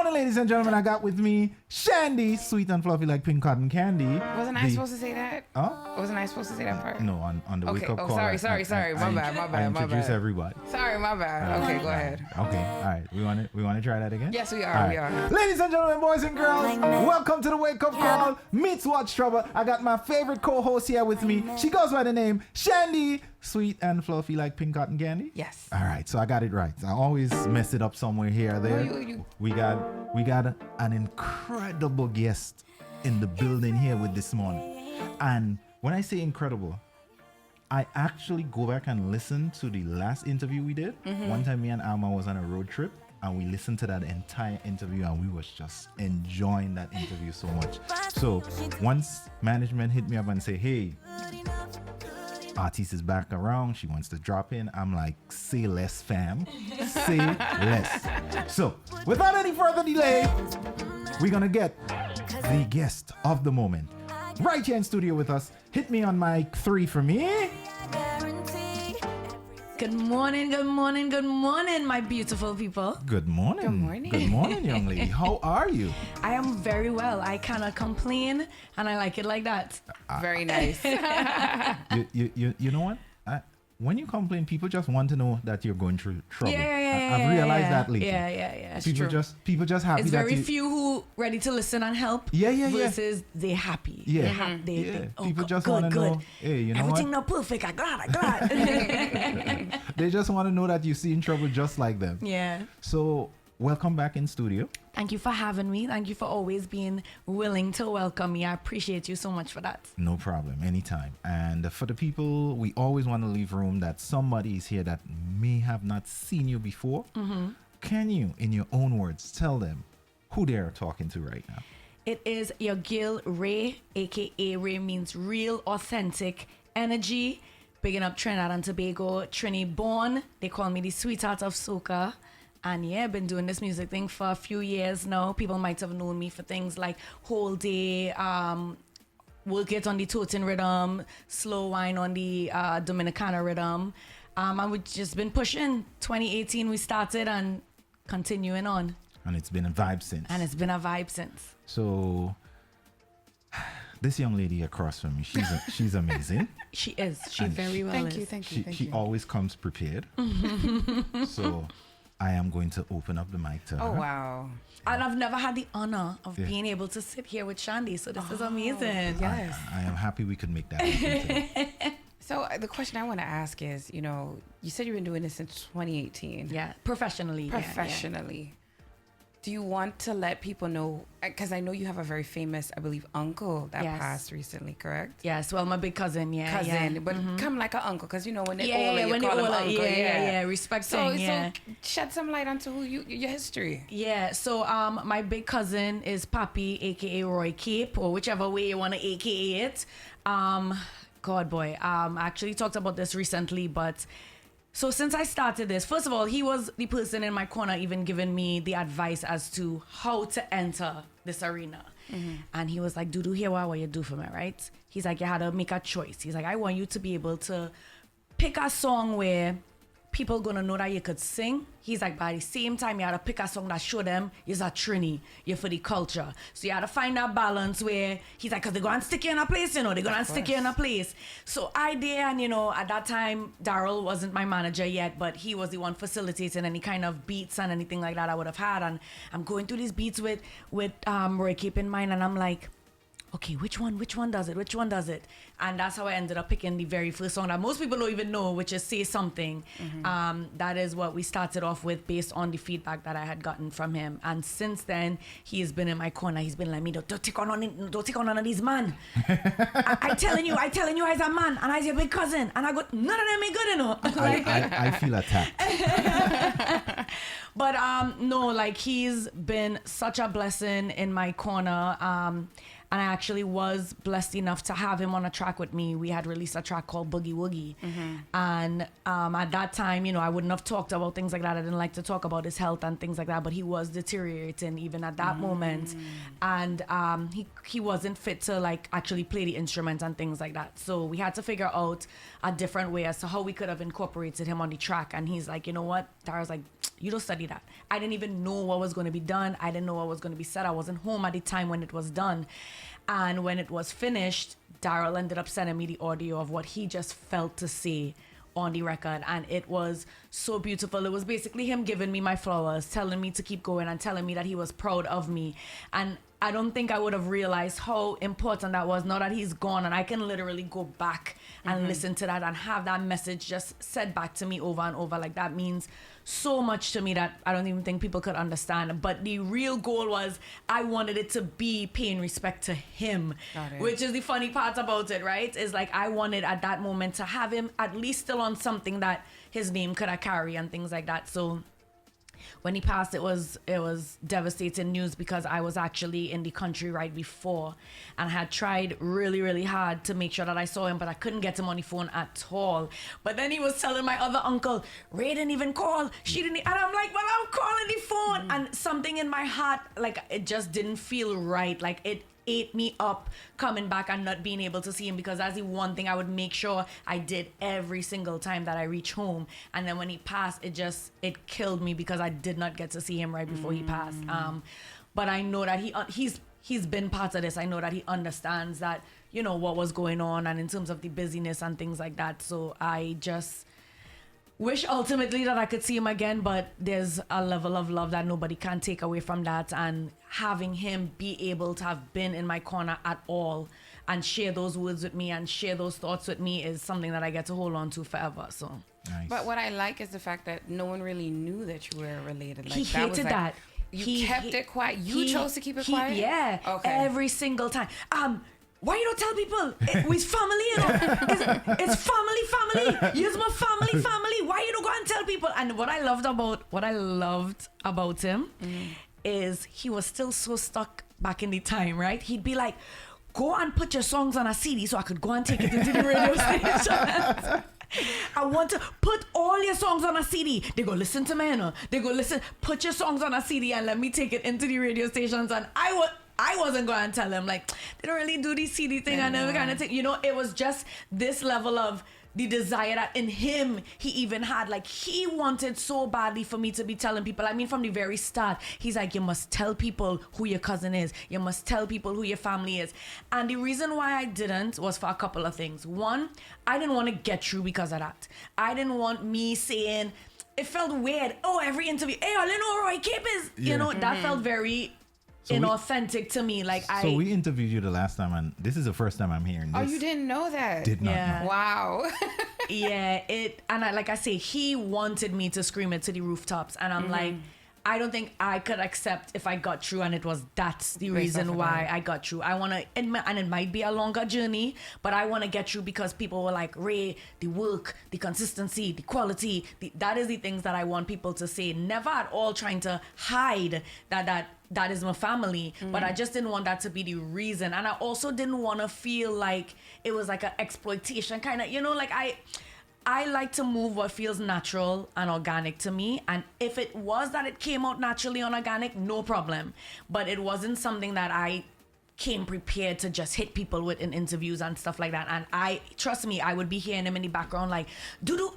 morning, ladies and gentlemen. I got with me Shandy, sweet and fluffy like pink cotton candy. Wasn't I supposed to say that? Huh? Wasn't I supposed to say that part? No, on the wake up call. Sorry. My bad. I introduce everybody. Sorry, my bad. Okay, go ahead. Okay, all right. We want to try that again? Yes, we are. All We are. Ladies and gentlemen, boys and girls, welcome to the Wake Up Call meets Watch Trouble. I got my favorite co-host here with me. She goes by the name Shandy, sweet and fluffy like pink cotton candy. Yes. All right, so I got it right. I always mess it up somewhere here or there. We got an incredible guest in the building here with this morning. And when I say incredible, I actually go back and listen to the last interview we did. One time me and Alma was on a road trip and we listened to that entire interview and we was just enjoying that interview so much. So once management hit me up and say, hey, artist is back around, she wants to drop in, I'm like, say less, fam. Say less. So without any further delay, we're gonna get the guest of the moment right here in studio with us. Hit me on mic 3 for me. Good morning, my beautiful people. Good morning. Good morning, young lady. How are you? I am very well. I cannot complain, and I like it like that. Very nice. You know what? When you complain, people just want to know that you're going through trouble. Yeah. I've realized that lately. Yeah. People just happy. It's that very few who ready to listen and help. Versus they happy. Yeah. People just want to know. Hey, you know everything what? not perfect. I'm glad. They just want to know that you see in trouble just like them. Yeah. So welcome back in studio. Thank you for having me. Thank you for always being willing to welcome me. I appreciate you so much for that. No problem. Anytime. And for the people, we always want to leave room that somebody is here that may have not seen you before. Can you, in your own words, tell them who they're talking to right now? It is your girl Rae, aka Rae means real, authentic energy. Bigging up Trinidad and Tobago, Trini born. They call me the sweetheart of Soca. And yeah, I've been doing this music thing for a few years now. People might have known me for things like Whole Day, Work It on the Totin rhythm, Slow Wine on the Dominicana rhythm. And we've just been pushing. 2018 we started and continuing on. And it's been a vibe since. So this young lady across from me, she's amazing. She is. She very well is. Thank you. She always comes prepared. So I am going to open up the mic to her. Oh, wow. And I've never had the honor of being able to sit here with Shandy, so this is amazing. Yes. I am happy we could make that happen today. So the question I want to ask is, you said you've been doing this since 2018. Yeah, professionally. Professionally. Do you want to let people know, because I know you have a very famous, I believe, uncle that passed recently, correct? Yes, well, my big cousin, But come like an uncle, because when they're older, when you call them uncle. Respecting, so shed some light onto your history. Yeah, so my big cousin is Papi, aka Roy Cape, or whichever way you want to aka it. God boy, I actually talked about this recently, but so since I started this, first of all, he was the person in my corner even giving me the advice as to how to enter this arena. And he was like, Dudu, here what you do for me, right? He's like, you had to make a choice. He's like, I want you to be able to pick a song where people gonna know that you could sing. He's like, but at the same time, you had to pick a song that show them you're a Trini, you're for the culture. So you had to find that balance where he's like, because they're going to stick you in a place, they're going to stick you in a place. So I did, and at that time, Daryl wasn't my manager yet, but he was the one facilitating any kind of beats and anything like that I would have had. And I'm going through these beats with Roy Cape in mind, and I'm like, okay, which one does it? And that's how I ended up picking the very first song that most people don't even know, which is Say Something. That is what we started off with based on the feedback that I had gotten from him. And since then, he has been in my corner. He's been like, me, don't take on none of these man. I telling you, I's a man, and I's your big cousin. And I go, none of them ain't good enough. I feel attacked. But no, like he's been such a blessing in my corner. And I actually was blessed enough to have him on a track with me. We had released a track called Boogie Woogie. And at that time, I wouldn't have talked about things like that. I didn't like to talk about his health and things like that, but he was deteriorating even at that moment. And he wasn't fit to like actually play the instrument and things like that. So we had to figure out a different way as to how we could have incorporated him on the track. And he's like, you know what? Tara's like, study that. I didn't even know what was going to be done. I didn't know what was going to be said. I wasn't home at the time when it was done. And when it was finished, Daryl ended up sending me the audio of what he just felt to say on the record, and it was so beautiful. It was basically him giving me my flowers, telling me to keep going, and telling me that he was proud of me. And I don't think I would have realized how important that was, now that he's gone, and I can literally go back and listen to that and have that message just said back to me over and over. Like, that means so much to me that I don't even think people could understand. But the real goal was, I wanted it to be paying respect to him, which is the funny part about it, right? Is like, I wanted at that moment to have him at least still on something that his name could have carry and things like that. So when he passed, it was devastating news, because I was actually in the country right before and had tried really, really hard to make sure that I saw him, but I couldn't get him on the phone at all. But then he was telling my other uncle, Ray didn't even call. She didn't. And I'm like, well, I'm calling the phone. And something in my heart, like, it just didn't feel right. Like, it ate me up coming back and not being able to see him, because that's the one thing I would make sure I did every single time that I reach home. And then when he passed, it killed me, because I did not get to see him right before he passed. But I know that he's been part of this. I know that he understands that, you know, what was going on, and in terms of the busyness and things like that. So I just wish ultimately that I could see him again, but there's a level of love that nobody can take away from that. And having him be able to have been in my corner at all and share those words with me and share those thoughts with me is something that I get to hold on to forever. So Nice. But what I like is the fact that no one really knew that you were related. Like, he hated that. You kept it quiet. You chose to keep it quiet? Yeah. Okay. Every single time. Why you don't tell people? We's family, you know. It's family. He's my family. Why you don't go and tell people? And what I loved about him is he was still so stuck back in the time, right? He'd be like, go and put your songs on a CD so I could go and take it into the radio station. I want to put all your songs on a CD. They go listen to me, you know. They go listen, put your songs on a CD and let me take it into the radio stations. And I wasn't going to tell him, like, they don't really do the CD thing. I never kind of think, you know, it was just this level of the desire that in him he even had. Like, he wanted so badly for me to be telling people. I mean, from the very start, he's like, you must tell people who your cousin is. You must tell people who your family is. And the reason why I didn't was for a couple of things. One, I didn't want to get through because of that. I didn't want me saying, it felt weird. Oh, every interview, hey, I didn't know Roy Cape is. Yeah. You know, that felt very inauthentic to me. Like, so we interviewed you the last time, and this is the first time I'm hearing this. Oh, you didn't know that? Did not know. Wow. Yeah, like I say, he wanted me to scream it to the rooftops, and I'm like, I don't think I could accept if I got through, and that's the reason why I got through. I want to, and it might be a longer journey, but I want to get through because people were like, Ray, the work, the consistency, the quality, that is the things that I want people to say. Never at all trying to hide that is my family, but I just didn't want that to be the reason. And I also didn't want to feel like it was like an exploitation kind of, you know, like I like to move what feels natural and organic to me. And if it was that it came out naturally and organic, no problem. But it wasn't something that I came prepared to just hit people with in interviews and stuff like that. And trust me, I would be hearing him in the background like, Dudu,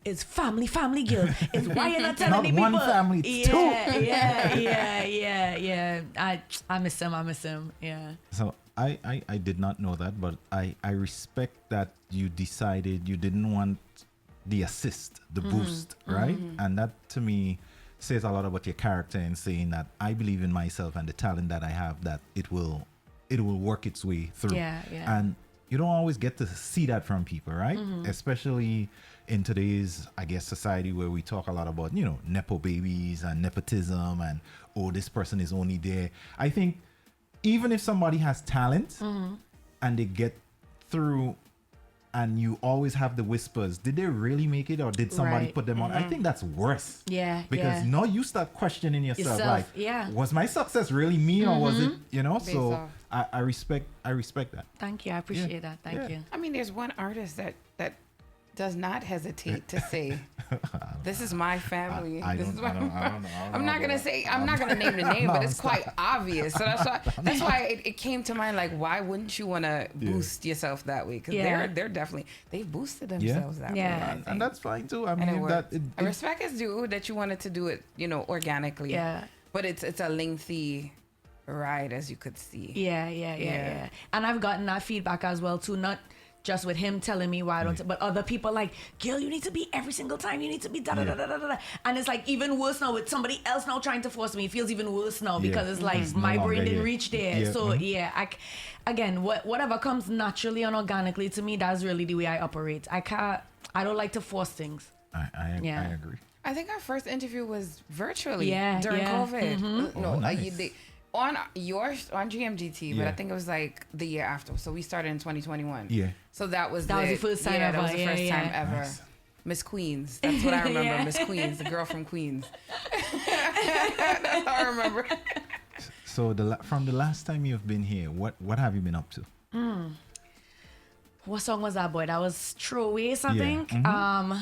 it's family girl. It's why you're not telling not me people. One family, two. Yeah. I miss him. Yeah. So I did not know that, but I respect that you decided you didn't want the assist, the boost, right? And that to me says a lot about your character in saying that I believe in myself and the talent that I have, that it will work its way through. Yeah. And you don't always get to see that from people, right? Especially in today's, I guess, society where we talk a lot about, you know, nepo babies and nepotism and, oh, this person is only there. I think even if somebody has talent and they get through and you always have the whispers, did they really make it or did somebody put them on? I think that's worse. Yeah. Because now you start questioning yourself, like, yeah. Was my success really me or was it, you know? So I respect that. Thank you. I appreciate that. Thank you. I mean, there's one artist that does not hesitate to say, "This is my family." I don't know. I'm not gonna say. I'm not gonna name the name, but it's quite obvious. So that's why it came to mind. Like, why wouldn't you want to boost yourself that way? Because they're definitely they boosted themselves that way. And that's fine too. I And it mean, worked. And respect is due that you wanted to do it, organically. Yeah. But it's a lengthy ride, as you could see. Yeah. And I've gotten that feedback as well too. Not just with him telling me why I don't, but other people like, Gil, you need to be every single time. You need to be da da da da da da. And it's like even worse now with somebody else now trying to force me. It feels even worse now because it's like my brain didn't reach there. So again, whatever comes naturally and organically to me, that's really the way I operate. I don't like to force things. I agree. I think our first interview was virtually during COVID. Mm-hmm. No, nice. on GMGT, but I think it was like the year after. So we started in 2021. Yeah. So that was the first time ever. That was the first time ever. Nice. Miss Queens. That's what I remember. Miss Queens, the girl from Queens. That's how I remember. So from the last time you've been here, what have you been up to? What song was that, boy? That was Throwaways, I think. Mm-hmm.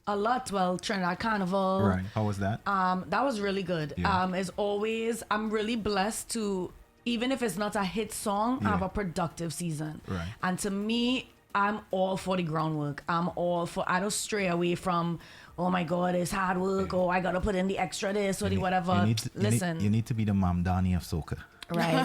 A lot. Well, Trinidad Carnival. Right. How was that? That was really good. Yeah. As always, I'm really blessed to, even if it's not a hit song, have a productive season. Right. And to me, I'm all for the groundwork. I don't stray away from, oh my God, it's hard work, or I gotta put in the extra this or the whatever. You need to be the Mamdani of soca. Right.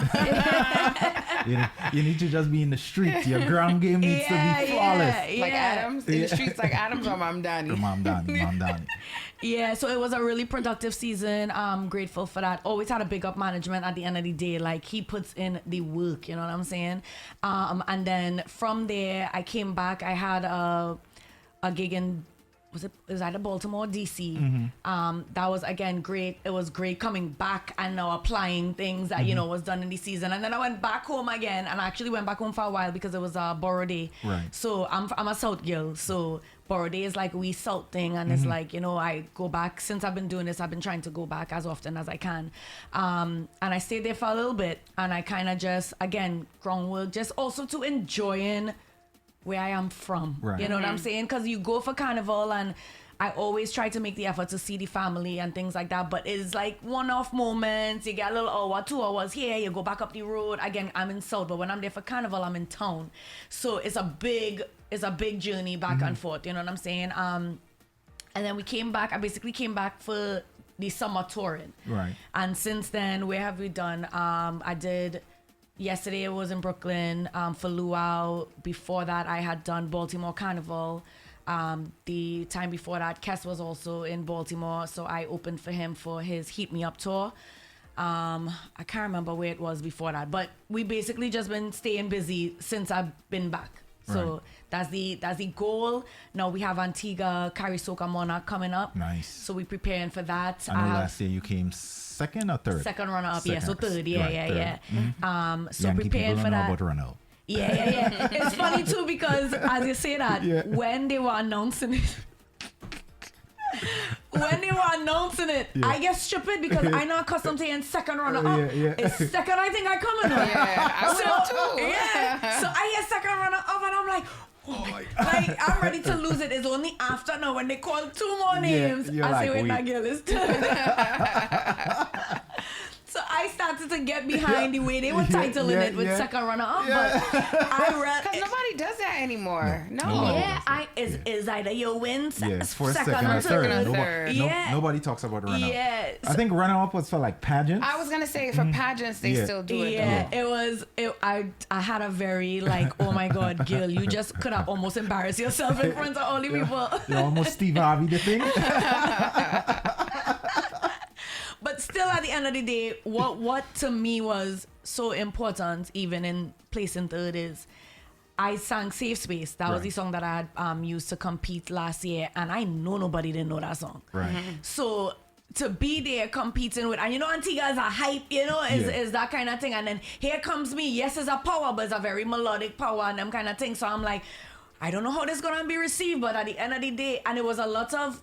You need to just be in the street. Your ground game needs to be flawless. Like Adams in the streets, like Adams or Mamdani. Mamdani. Yeah, so it was a really productive season. I'm grateful for that. Always had a big up management at the end of the day. Like, he puts in the work, you know what I'm saying? And then from there, I came back. I had a gig in, was either Baltimore or DC. Mm-hmm. That was, again, great. It was great coming back and now applying things that, was done in the season. And then I went back home again, and I actually went back home for a while because it was a Borough Day. Right. So I'm a South girl. So Borough Day is like a wee South thing. And it's like, I go back. Since I've been doing this, I've been trying to go back as often as I can. And I stayed there for a little bit. And I kind of just, again, groundwork, just also to enjoying where I am from. Right. You know what I'm saying? Because you go for carnival, and I always try to make the effort to see the family and things like that. But it's like one-off moments. You get a little hour, 2 hours here. You go back up the road. Again, I'm in South, but when I'm there for carnival, I'm in town. So it's a big journey back and forth. You know what I'm saying? And then we came back. I basically came back for the summer touring. Right. And since then, where have we done? I did. Yesterday it was in Brooklyn for Luau. Before that, I had done Baltimore Carnival. The time before that, Kes was also in Baltimore, so I opened for him for his Heat Me Up tour. I can't remember where it was before that, but we basically just been staying busy since I've been back. So that's the goal. Now we have Antigua Carry Soca Monarch coming up. Nice. So we're preparing for that. I know last year you came second or third? Second runner up, yeah. So third, yeah. Mm-hmm. So preparing for that. About Yeah. It's funny too because as you say that, when they were announcing it, I get stupid because I'm not accustomed to hearing second runner up. It's second, I think I come in. I will too. Yeah. So I hear second runner up, and I'm like, oh my God. Like, I'm ready to lose it. It's only after now when they call 2 more names. I say, wait, that girl is So I started to get behind the way they were titling it with second runner up, but I read because nobody does that anymore. No. Is either you win for second or third. Nobody talks about runner up. Yeah. I think runner up was for like pageants. I was gonna say for pageants they still do it. Yeah, it was. I had a very like, oh my God, Gil, you just could have almost embarrassed yourself in front of all the people. You're almost Steve Harvey the thing. But still, at the end of the day, what to me was so important, even in placing third, is I sang Safe Space. That was the song that I had used to compete last year, and I know nobody didn't know that song. Right. So to be there competing with, and Antigua is a hype, is that kind of thing. And then here comes me. Yes, it's a power, but it's a very melodic power and them kind of thing. So I'm like, I don't know how this is going to be received, but at the end of the day, and it was a lot of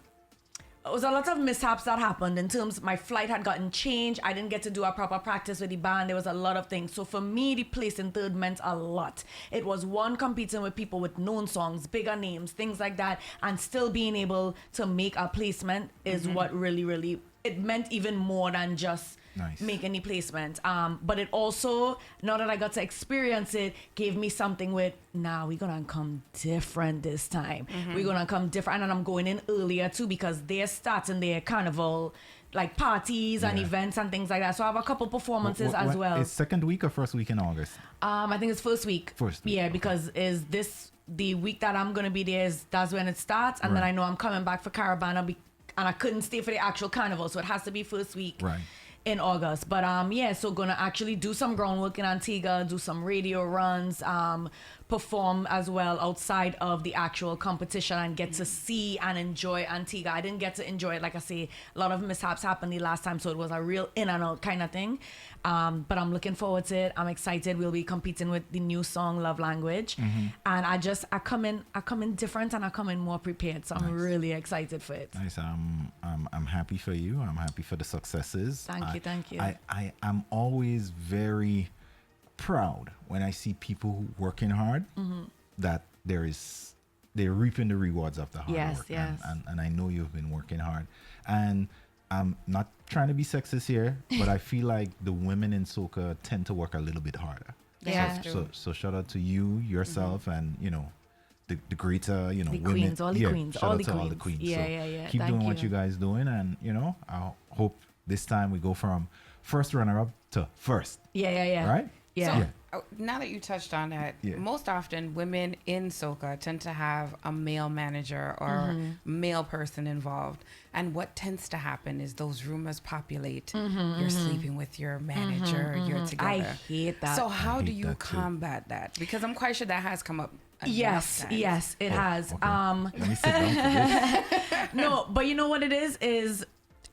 it was a lot of mishaps that happened in terms my flight had gotten changed. I didn't get to do a proper practice with the band. There was a lot of things. So for me, the place in third meant a lot. It was one, competing with people with known songs, bigger names, things like that, and still being able to make a placement is what really, really, it meant even more than just making the placement. But it also, now that I got to experience it, gave me something with, we're gonna come different this time. We're gonna come different, and I'm going in earlier too because they're starting their carnival like parties and events and things like that. So I have a couple performances as well. It's second week or first week in August? I think it's first week. Yeah, because is this the week that I'm gonna be there? That's when it starts, and then I know I'm coming back for Caravana, and I couldn't stay for the actual carnival, so it has to be first week. In August. But so gonna actually do some groundwork in Antigua, do some radio runs, perform as well outside of the actual competition and get to see and enjoy Antigua. I didn't get to enjoy it. Like I say, a lot of mishaps happened the last time, so it was a real in and out kind of thing. But I'm looking forward to it. I'm excited. We'll be competing with the new song Love Language. And I come in different and I come in more prepared. So I'm really excited for it. Nice. I'm happy for you. I'm happy for the successes. Thank you. I am always very proud when I see people working hard that they're reaping the rewards of the hard work. Yes. And I know you've been working hard. And I'm not trying to be sexist here, but I feel like the women in soca tend to work a little bit harder. Yeah. So shout out to you, yourself, and the greater, the women. queens, all the queens, shout all out the to queens. all the queens. Yeah. Keep doing what you guys doing, and I hope this time we go from first runner-up to first. Yeah. Right? Yeah. So, now that you touched on that, most often women in soca tend to have a male manager or male person involved. And what tends to happen is those rumors populate. You're sleeping with your manager, you're together. I hate that. So how do you combat that? Because I'm quite sure that has come up. Yes, it has. Okay. Let me sit down for this. No, but you know what it is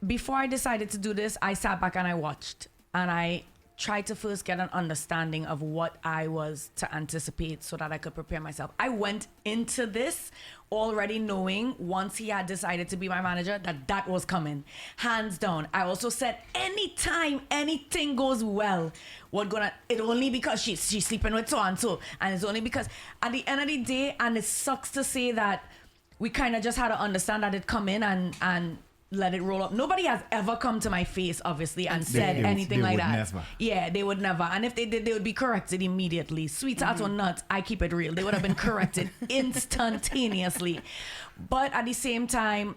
before I decided to do this, I sat back and I watched and I tried to first get an understanding of what I was to anticipate so that I could prepare myself. I went into this already knowing once he had decided to be my manager that was coming, hands down. I also said anytime anything goes well, it only because she's sleeping with so and so, and it's only because at the end of the day, and it sucks to say that we kind of just had to understand that it come in and let it roll up. Nobody has ever come to my face, obviously, and said anything like that. Never. Yeah, they would never. And if they did, they would be corrected immediately. Sweetheart or not, I keep it real. They would have been corrected instantaneously. But at the same time,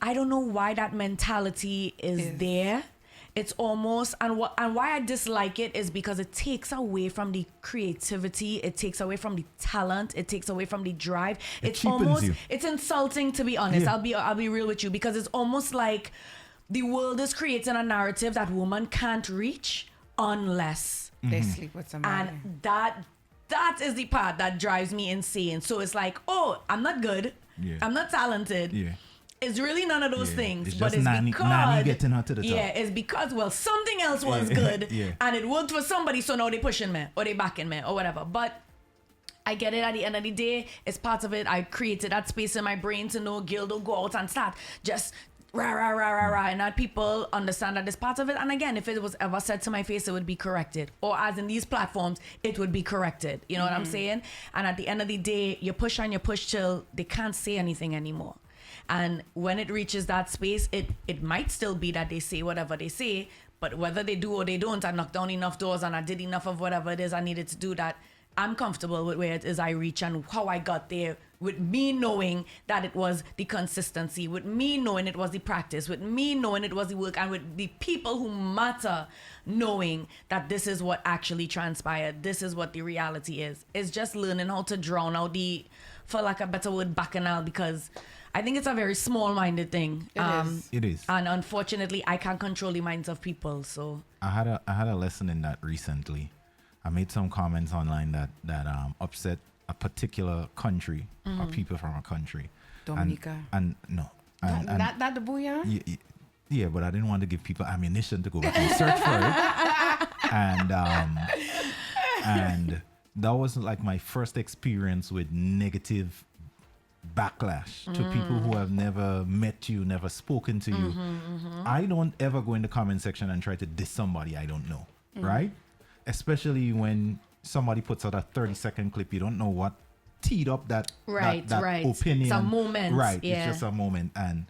I don't know why that mentality is there. It's almost, and why I dislike it is because it takes away from the creativity, it takes away from the talent, it takes away from the drive. It's almost you. It's insulting, to be honest. Yeah. I'll be real with you, because it's almost like the world is creating a narrative that women can't reach unless they sleep with somebody. And that is the part that drives me insane. So it's like, oh, I'm not good. Yeah. I'm not talented. Yeah. It's really none of those things, it's but it's nanny getting her to the top. Yeah, it's because, well, something else was good and it worked for somebody, so now they pushing me or they backing me or whatever. But I get it. At the end of the day, it's part of it. I created that space in my brain to know, Gil, don't go out and start just rah, rah, rah, rah, rah, and that people understand that it's part of it. And again, if it was ever said to my face, it would be corrected. Or as in these platforms, it would be corrected. You know what I'm saying? And at the end of the day, you push and you push till they can't say anything anymore. And when it reaches that space, it might still be that they say whatever they say, but whether they do or they don't, I knocked down enough doors and I did enough of whatever it is I needed to do, that I'm comfortable with where it is I reach and how I got there, with me knowing that it was the consistency, with me knowing it was the practice, with me knowing it was the work, and with the people who matter knowing that this is what actually transpired, this is what the reality is. It's just learning how to drown out the, for lack of a better word, bacchanal, because I think it's a very small-minded thing. It is. And unfortunately, I can't control the minds of people. So I had a lesson in that recently. I made some comments online that upset a particular country or people from a country. Dominica. And no. And not the bouillon? Yeah, but I didn't want to give people ammunition to go back and search for it. And that was like my first experience with negative backlash to people who have never met you, never spoken to you. I don't ever go in the comment section and try to diss somebody I don't know, right? Especially when somebody puts out a 30-second clip, you don't know what teed up that opinion. It's a moment. Right, yeah. it's just a moment. And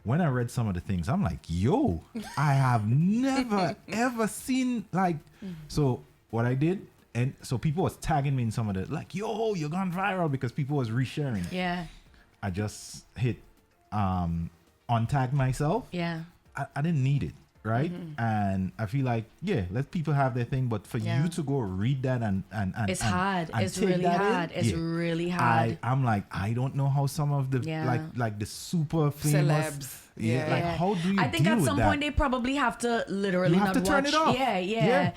when I read some of the things, I'm like, yo, I have never ever seen like. So what I did, and so people was tagging me in some of the like, yo, you're gone viral, because people was resharing it. Yeah. I just hit untag myself. Yeah. I didn't need it, right? And I feel like, yeah, let people have their thing, but for you to go read that and it's hard. And it's really hard. It's really hard. I'm like, I don't know how some of the like the super famous celebs. Like how do you I think deal at with some that? point they probably have to literally You have not to turn watch. it off. Yeah.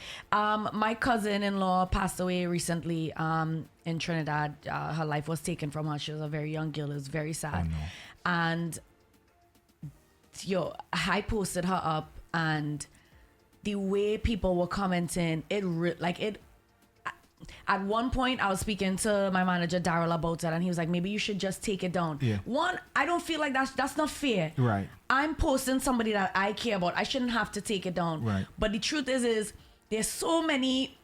My cousin-in-law passed away recently in Trinidad. Her life was taken from her. She was a very young girl. It was very sad. Oh, no. And I posted her up, and the way people were commenting, at one point, I was speaking to my manager, Daryl, about it, and he was like, maybe you should just take it down. Yeah. One, I don't feel like that's not fair. Right. I'm posting somebody that I care about. I shouldn't have to take it down. Right. But the truth is there's so many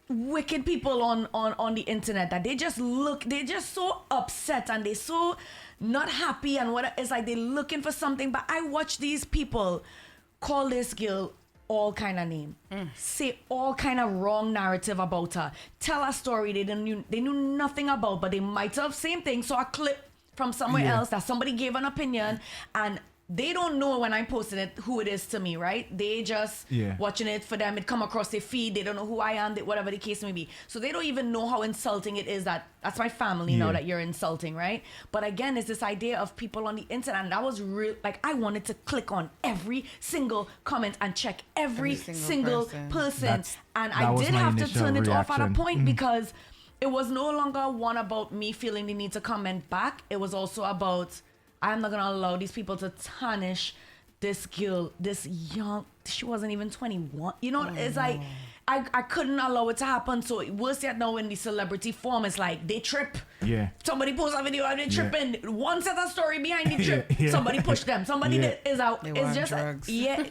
wicked people on the internet that they're just so upset and they're so not happy, and what it's like they're looking for something. But I watch these people call this girl all kind of name, say all kind of wrong narrative about her, tell a story they knew nothing about, but they might have same thing. So a clip from somewhere else that somebody gave an opinion, and they don't know when I'm posting it who it is to me, right? They just watching it for them. It come across their feed. They don't know who I am, whatever the case may be. So they don't even know how insulting it is that's my family now that you're insulting, right? But again, it's this idea of people on the internet. And that was real. Like, I wanted to click on every single comment and check every single person. And I did have to turn it off at a point because it was no longer one about me feeling the need to comment back. It was also about, I'm not going to allow these people to tarnish this girl, this young, she wasn't even 21. You know, it's like, I couldn't allow it to happen. So worse yet now in the celebrity form, it's like they trip. Yeah. Somebody posts a video and they tripping. One set of story behind the trip. Somebody pushed them. Somebody is out. They it's just drugs.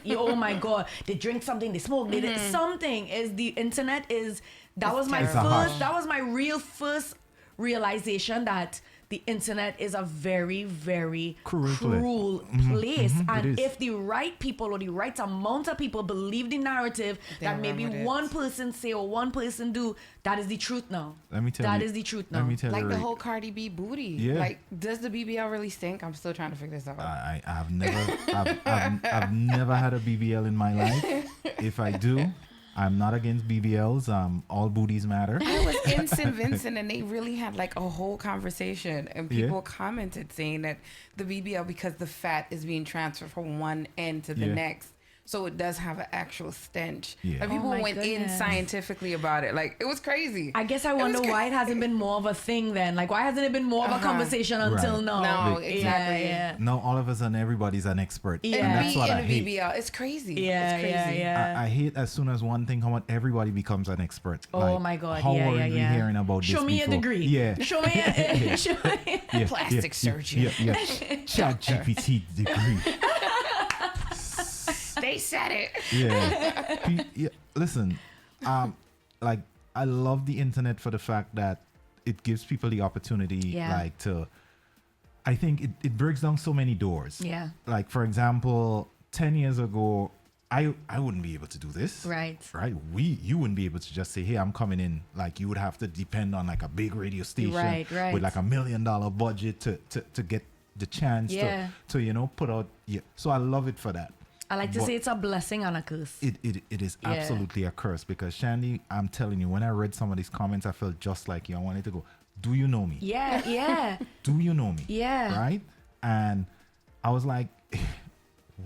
Oh my God. They drink something, they smoke, they did something. Is the internet is that was my real first realization that the internet is a very, very cruel place. And if the right people or the right amount of people believe the narrative that maybe one person say or one person do, that is the truth now. Let me tell you. That is the truth now. Let me tell like you. The whole Cardi B booty. Yeah. Like, does the BBL really stink? I'm still trying to figure this out. I've never had a BBL in my life. If I do, I'm not against BBLs. All booties matter. I was in St. Vincent and they really had like a whole conversation, and people commented saying that the BBL, because the fat is being transferred from one end to the next, so it does have an actual stench. And people went in scientifically about it. Like, it was crazy. I guess I wonder why it hasn't been more of a thing then. Like, why hasn't it been more of a conversation until now? No, exactly. Now all of a sudden everybody's an expert. Yeah. And that's what I hate. BBL. It's crazy. Yeah, it's crazy. yeah. I hate as soon as one thing comes out, everybody becomes an expert. Oh like, my God. How are we hearing about Show this me before? a degree. Yeah. Show me a plastic surgeon. Yeah. Chat GPT degree. They said it. Yeah. Listen, like, I love the internet for the fact that it gives people the opportunity, like, to, I think it breaks down so many doors. Yeah. Like, for example, 10 years ago, I wouldn't be able to do this. Right. You wouldn't be able to just say, hey, I'm coming in. Like, you would have to depend on like a big radio station with like $1 million budget to get the chance to put out. So I love it for that. I like to say it's a blessing and a curse. It is absolutely a curse, because Shandy, I'm telling you, when I read some of these comments, I felt just like you. I wanted to go, do you know me? Yeah. Do you know me? Yeah. Right? And I was like,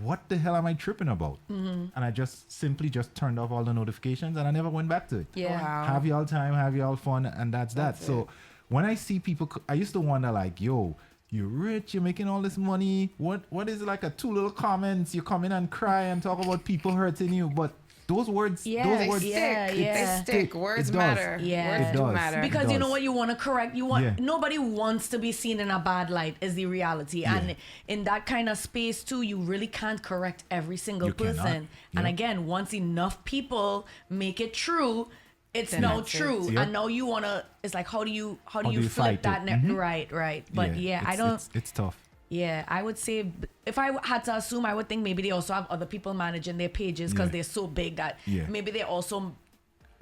what the hell am I tripping about? And I simply turned off all the notifications and I never went back to it. Yeah. Wow. Have y'all time, have y'all fun, and that's that. So when I see people, I used to wonder like, yo, you're rich, you're making all this money. What is like a 2 little comments? You come in and cry and talk about people hurting you. But those words they stick. Words matter. Yeah. Words do matter. Because you know what, you want to correct. Nobody wants to be seen in a bad light is the reality. Yeah. And in that kind of space too, you really can't correct every single person. Cannot. And again, once enough people make it true, it's now true. And now you want to, it's like, how do you flip that? Right. But it's tough. Yeah, I would say if I had to assume, I would think maybe they also have other people managing their pages because they're so big that maybe they also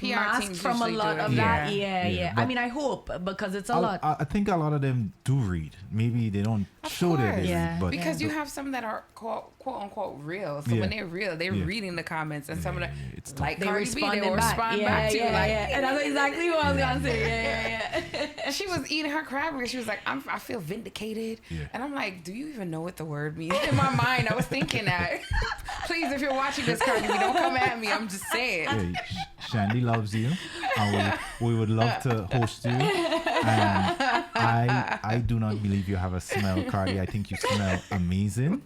masked from a lot of that. Yeah. I mean, I hope because it's a lot. I think a lot of them do read. Maybe they don't show that they read, but because you have some that are quote unquote real. So when they're real, they're reading the comments, and some of them like they respond back to you. And that's exactly what I was gonna say. Yeah. She was eating her crab because she was like, I feel vindicated, and I'm like, do you even know what the word means? In my mind, I was thinking that. Please, if you're watching this, Cardi B, don't come at me. I'm just saying. Shandy loves you, and we would love to host you. And I do not believe you have a smell, Cardi. I think you smell amazing,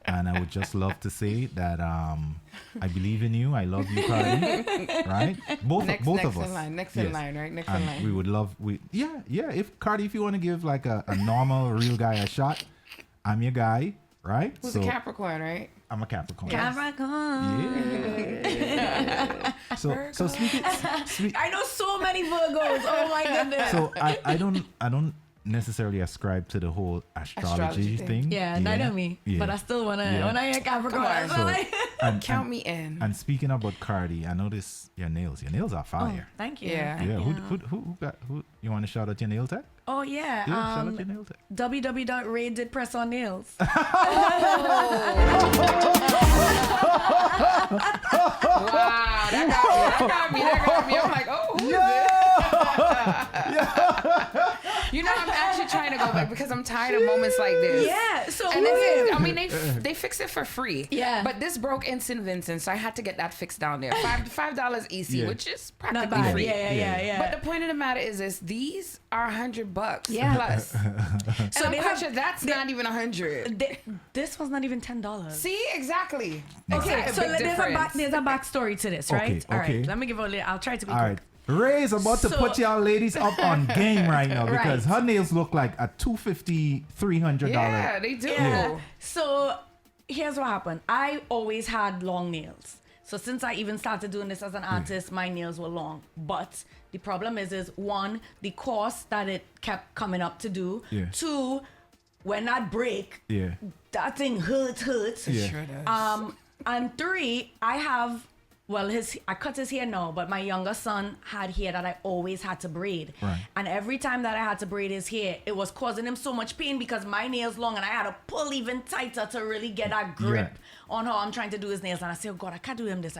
and I would just love to say that I believe in you. I love you, Cardi. Right? Both of us. Next in line, right? Next in line. We would love If Cardi, if you want to give like a normal real guy a shot, I'm your guy, right? Who's a Capricorn, right? I'm a Capricorn. Capricorn. Yeah. So speaking. I know so many Virgos. Oh my goodness. So I don't necessarily ascribe to the whole astrology thing. Yeah, neither me. Yeah. But I still wanna when I hear Capricorn. Count me in. And speaking about Cardi, I noticed your nails. Your nails are fire. Oh, thank you. Yeah. Who you want to shout out your nail tech? Oh yeah. Shout out your nail tech. www.Rae did press on nails. Wow, that got me. I'm like, oh, who is this? You know, I'm actually trying to go back because I'm tired of moments like this. Yeah. So and they fix it for free. Yeah. But this broke in St. Vincent, so I had to get that fixed down there. $5 EC, which is practically not bad. free. Yeah. But the point of the matter is this: these are $100 Yeah. plus. So I'm quite sure that's not even $100. This was not even $10. See, exactly. Okay, so there's a backstory to this, right? Okay. All right. Let me give a little. I'll try to be All quick. right. Rae's about to put y'all ladies up on game right now because her nails look like a $250, $300. Yeah, they do. Yeah. So here's what happened. I always had long nails. So since I even started doing this as an artist, my nails were long. But the problem is one, the cost that it kept coming up to do. Yeah. Two, when that break, that thing hurts. Yeah. Sure does. And three, I cut his hair now, but my younger son had hair that I always had to braid. Right. And every time that I had to braid his hair, it was causing him so much pain because my nails long and I had to pull even tighter to really get that grip on how I'm trying to do his nails. And I say, oh God, I can't do him this.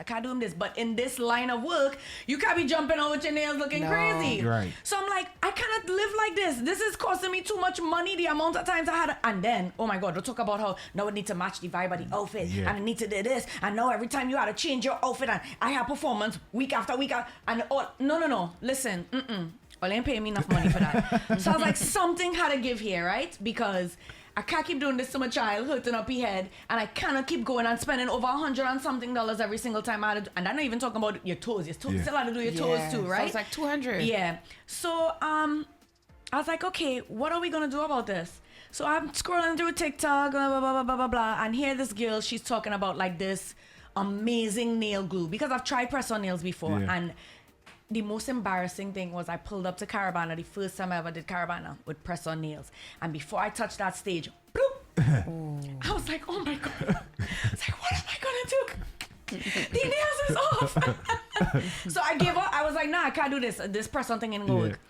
But in this line of work, you can't be jumping out with your nails looking crazy. Right. So I'm like, I cannot live like this. This is costing me too much money, the amount of times I had. And then, oh my God, they'll talk about how now it need to match the vibe of the outfit. Yeah. And I need to do this. And now every time you had to change your outfit and I have performance week after week. And no. Listen, well, they ain't paying me enough money for that. So I was like, something had to give here, right? Because I can't keep doing this to my child, hurting up his head, and I cannot keep going and spending over $100 and something every single time I had to, and I'm not even talking about your toes. Still had to do your toes too, right? So it's like $200. Yeah. So I was like, okay, what are we gonna do about this? So I'm scrolling through TikTok, blah blah blah blah blah, and here this girl, she's talking about like this amazing nail glue because I've tried press-on nails before, and the most embarrassing thing was I pulled up to Caravana the first time I ever did Caravana with press-on nails, and before I touched that stage, bloop, I was like, oh my God. I was like, what am I gonna do? The nails is off. So I gave up. I was like, nah, I can't do this. This press-on thing ain't gonna work.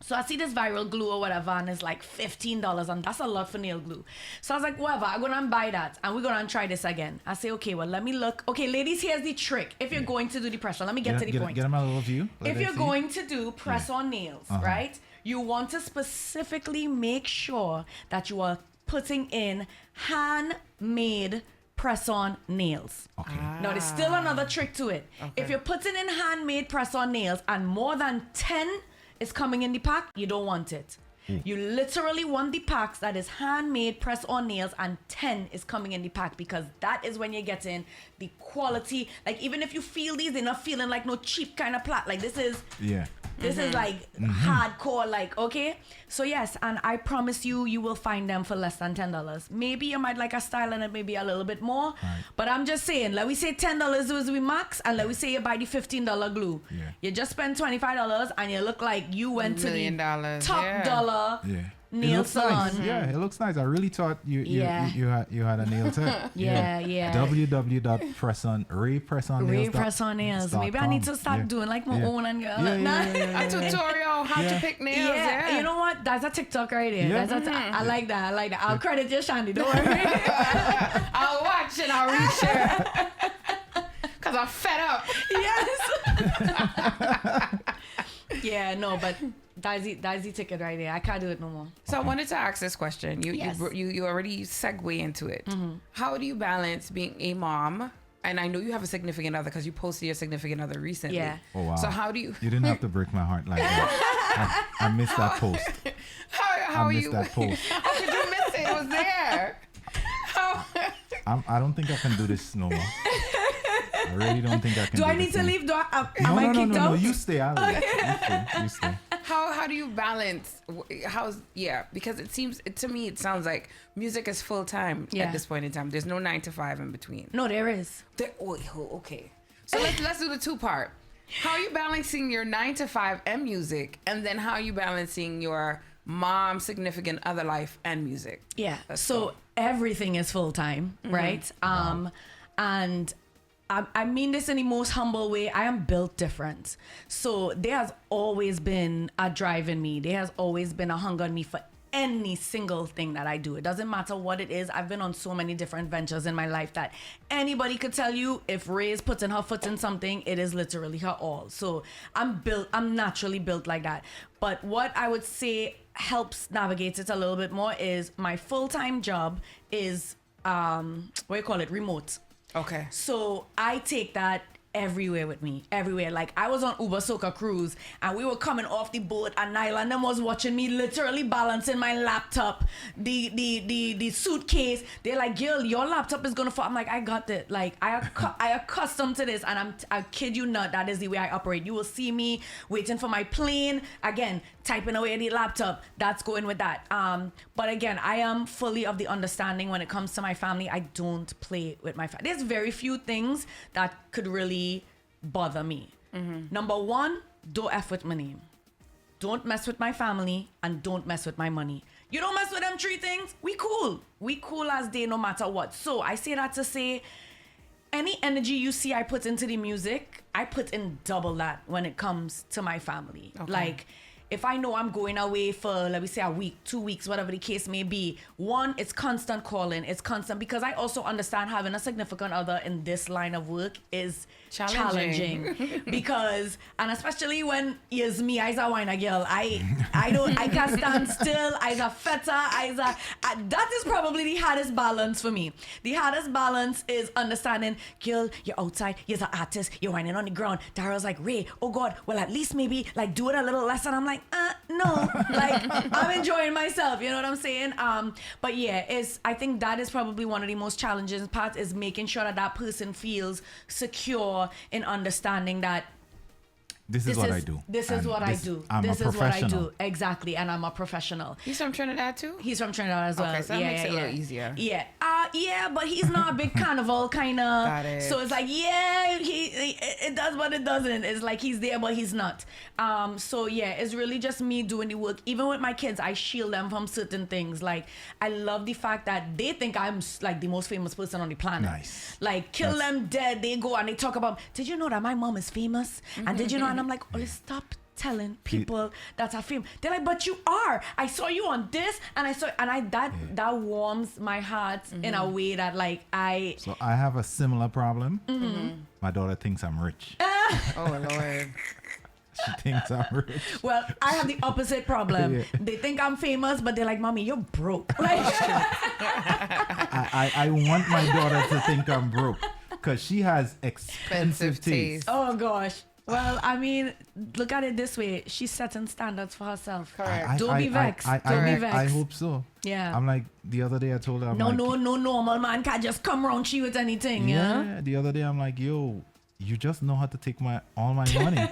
So I see this viral glue or whatever, and it's like $15, and that's a lot for nail glue. So I was like, whatever, I'm gonna buy that, and we're gonna try this again. I say, okay, well, let me look. Okay, ladies, here's the trick. If you're going to do the press-on, let me get to the point. Get them a little view. If you're going to do press-on nails, right, you want to specifically make sure that you are putting in handmade press-on nails. Okay. Now, there's still another trick to it. Okay. If you're putting in handmade press-on nails and more than 10 is coming in the pack, you don't want it. You literally want the packs that is handmade, press on nails, and 10 is coming in the pack, because that is when you're getting the quality. Like, even if you feel these, they're not feeling like no cheap kind of plat. Like, this is is like hardcore, like, okay? So yes, and I promise you, you will find them for less than $10. Maybe you might like a style and it may be a little bit more, but I'm just saying, let we say $10 was we max, and let we say you buy the $15 glue. You just spend $25 and you look like you went to the top dollar nail salon. Nice. Yeah, it looks nice. I really thought you had a nail tech. www.pressonnails. Maybe I need to start doing like my own and a tutorial how to pick nails. You know what? That's a TikTok right there. I like that. I'll credit you, Shandy. Don't worry. I'll watch and I'll reshare. Cause I'm fed up. Yes. No, but that's the ticket right there. I can't do it no more. So I wanted to ask this question. You already segue into it. How do you balance being a mom? And I know you have a significant other because you posted your significant other recently. Yeah. Oh wow. So how do you? You didn't have to break my heart like that. I missed that post. How I missed that post. How could you miss it? It was there. I don't think I can do this no more. I really don't think I can. Do I need to leave? Am I kicked out? No. You stay. You stay. How do you balance? Because to me it sounds like music is full time at this point in time. There's no 9 to 5 in between. No, there is. Okay. So let's do the 2-part. How are you balancing your 9 to 5 and music, and then how are you balancing your mom, significant other life and music? Yeah. So everything is full time, right? And I mean this in the most humble way. I am built different. So there has always been a drive in me. There has always been a hunger in me for any single thing that I do. It doesn't matter what it is. I've been on so many different ventures in my life that anybody could tell you if Ray's putting her foot in something, it is literally her all. So I'm naturally built like that. But what I would say helps navigate it a little bit more is my full-time job is, remote. Okay. So I take that everywhere with me, everywhere. Like, I was on Uber Soca Cruise and we were coming off the boat and Nyla and them was watching me literally balancing my laptop, the suitcase. They're like, girl, your laptop is gonna fall. I'm like, I got it. Like, I accustomed to this, and I kid you not, that is the way I operate. You will see me waiting for my plane, again, typing away the laptop. That's going with that. But again, I am fully of the understanding when it comes to my family. I don't play with my family. There's very few things that could really bother me. Number one, don't F with my name. Don't mess with my family, and don't mess with my money. You don't mess with them 3 things, we cool. We cool as day no matter what. So I say that to say, any energy you see I put into the music, I put in double that when it comes to my family. Okay. Like, if I know I'm going away for, let me say, a week, 2 weeks, whatever the case may be, one, it's constant calling. It's constant, because I also understand having a significant other in this line of work is challenging. Because, and especially when it's me, I's a whiner girl. I can't stand still. I's a feta. That is probably the hardest balance for me. The hardest balance is understanding, girl, you're outside, you're an artist, you're whining on the ground. Daryl's like, Ray, oh God, well, at least maybe like do it a little less. And I'm like, no, like, I'm enjoying myself, you know what I'm saying? But yeah, I think that is probably one of the most challenging parts, is making sure that person feels secure in understanding that this is what I do. This is what I do. This is what I do. Exactly. And I'm a professional. He's from Trinidad too? He's from Trinidad as well. Okay, so that makes it a little easier. Yeah. Yeah, but he's not a big carnival kind of. Got it. So it's like, it does, but it doesn't. It's like he's there, but he's not. So yeah, it's really just me doing the work. Even with my kids, I shield them from certain things. Like, I love the fact that they think I'm like the most famous person on the planet. Nice. Like, kill them dead. They go and they talk about, did you know that my mom is famous? And did you know? And I'm like, oh, stop telling people that are famous. They're like, but you are. I saw you on this, and that warms my heart in a way that So I have a similar problem. My daughter thinks I'm rich. Oh Lord. She thinks I'm rich. Well, I have the opposite problem. Yeah. They think I'm famous, but they're like, Mommy, you're broke. Like, I want my daughter to think I'm broke, because she has expensive taste. Oh gosh. Well, I mean, look at it this way. She's setting standards for herself. Correct. Don't be vexed. Don't be vexed. I hope so. Yeah. I'm like, the other day I told her, No normal man can't just come around you with anything, yeah. The other day I'm like, yo, you just know how to take all my money.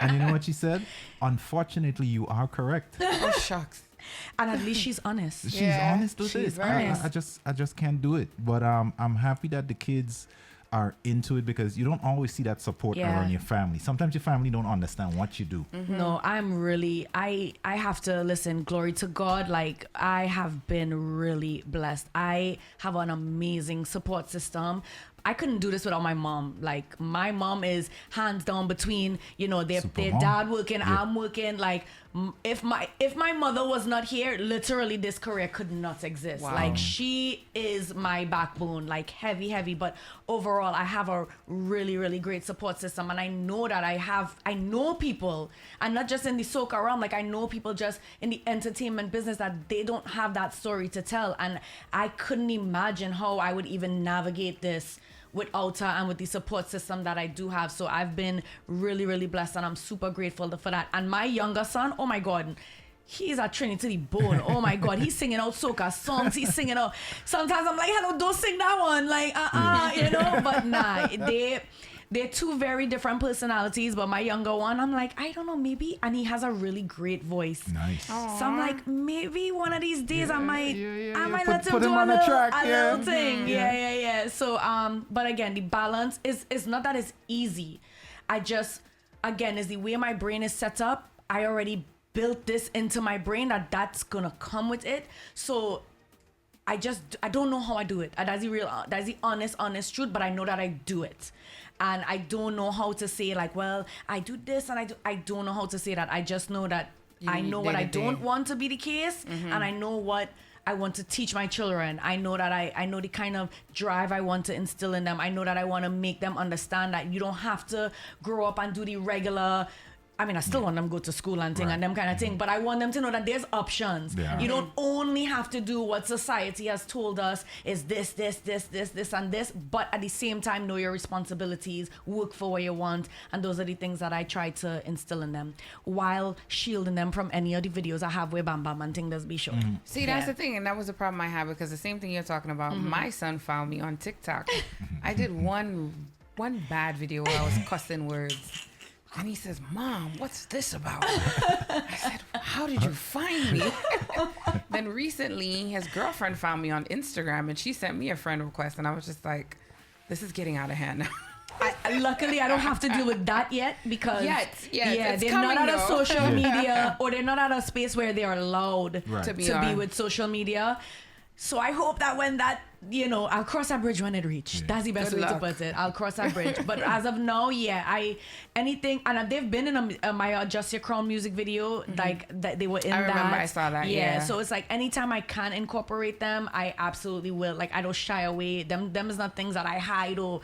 And you know what she said? Unfortunately, you are correct. Oh, shucks. And at least she's honest. She's honest with she's it. honest. I just can't do it. But I'm happy that the kids are into it, because you don't always see that support around your family. Sometimes your family don't understand what you do. No, I'm really, I have to listen, glory to God. Like, I have been really blessed. I have an amazing support system. I couldn't do this without my mom. Like, my mom is hands down between, their dad working, I'm working. Like, if my mother was not here, literally this career could not exist. Wow. Like, she is my backbone, like heavy. But overall, I have a really, really great support system. And I know that I know people, and not just in the soca realm, like I know people just in the entertainment business that they don't have that story to tell. And I couldn't imagine how I would even navigate this without her and with the support system that I do have. So I've been really, really blessed, and I'm super grateful for that. And my younger son, oh my God, he's a Trinity to the bone. Oh my God, he's singing out soca songs. He's singing out. Sometimes I'm like, hello, don't sing that one. Like, But nah, they're two very different personalities. But my younger one, I'm like, I don't know, maybe. And he has a really great voice. Nice. Aww. So I'm like, maybe one of these days I might let him put do him a on the little, track, a little thing. Yeah. So, but again, the balance is not that it's easy. I just, again, is the way my brain is set up. I already built this into my brain that's gonna come with it. So I don't know how I do it. That's the honest truth, but I know that I do it. And I don't know how to say like, well, I do this and I don't know how to say that. I just know that I know what I don't want to be the case, and I know what I want to teach my children. I know that I know the kind of drive I want to instill in them. I know that I want to make them understand that you don't have to grow up and do the regular. I mean, I still want them to go to school and thing and them kind of thing, but I want them to know that there's options. Yeah. You don't only have to do what society has told us is this, and this, but at the same time, know your responsibilities, work for what you want, and those are the things that I try to instill in them while shielding them from any of the videos I have where Bam Bam and thing does be shown. See, that's the thing, and that was the problem I had, because the same thing you're talking about, my son found me on TikTok. I did one bad video where I was cussing words. And he says, Mom, what's this about? I said, how did you find me? Then recently, his girlfriend found me on Instagram, and she sent me a friend request. And I was just like, this is getting out of hand. Luckily, I don't have to deal with that yet, because they're not at a social media, or they're not at a space where they're allowed to be with social media. So I hope that when that, I'll cross that bridge when it reaches. Yeah. That's the best way to put it. I'll cross that bridge. But as of now, and they've been in my Just Your Crown music video, like that they were in that. I remember I saw that. Yeah. So it's like anytime I can incorporate them, I absolutely will. Like, I don't shy away. Them is not things that I hide, or,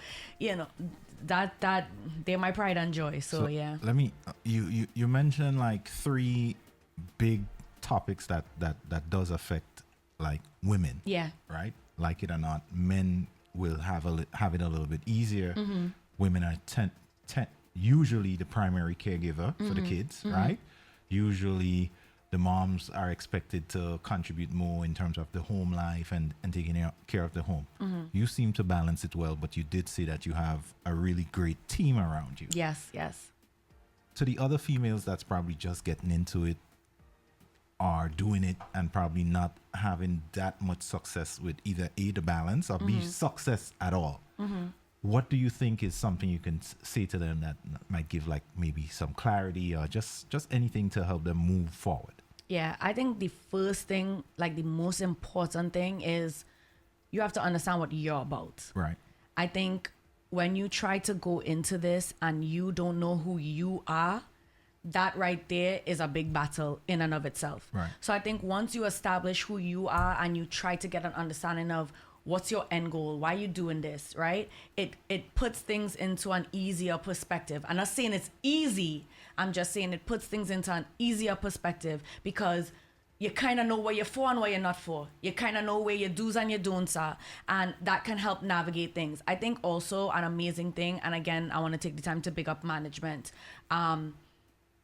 that they're my pride and joy. So yeah. Let me, you mentioned like 3 big topics that does affect like women. Yeah. Right? Like it or not, men will have it a little bit easier. Women are usually the primary caregiver for the kids, right? Usually the moms are expected to contribute more in terms of the home life and taking care of the home. You seem to balance it well, but you did say that you have a really great team around you. Yes. To the other females that's probably just getting into it, are doing it and probably not having that much success with either A, the balance, or B, success at all. What do you think is something you can say to them that might give like maybe some clarity, or just anything to help them move forward? Yeah, I think the first thing, like the most important thing, is you have to understand what you're about. Right. I think when you try to go into this and you don't know who you are, that right there is a big battle in and of itself. Right. So I think once you establish who you are and you try to get an understanding of what's your end goal, why you doing this, right? It puts things into an easier perspective. I'm not saying it's easy. I'm just saying it puts things into an easier perspective, because you kind of know what you're for and what you're not for. You kind of know where your do's and your don'ts are. And that can help navigate things. I think also an amazing thing, and again, I want to take the time to big up management.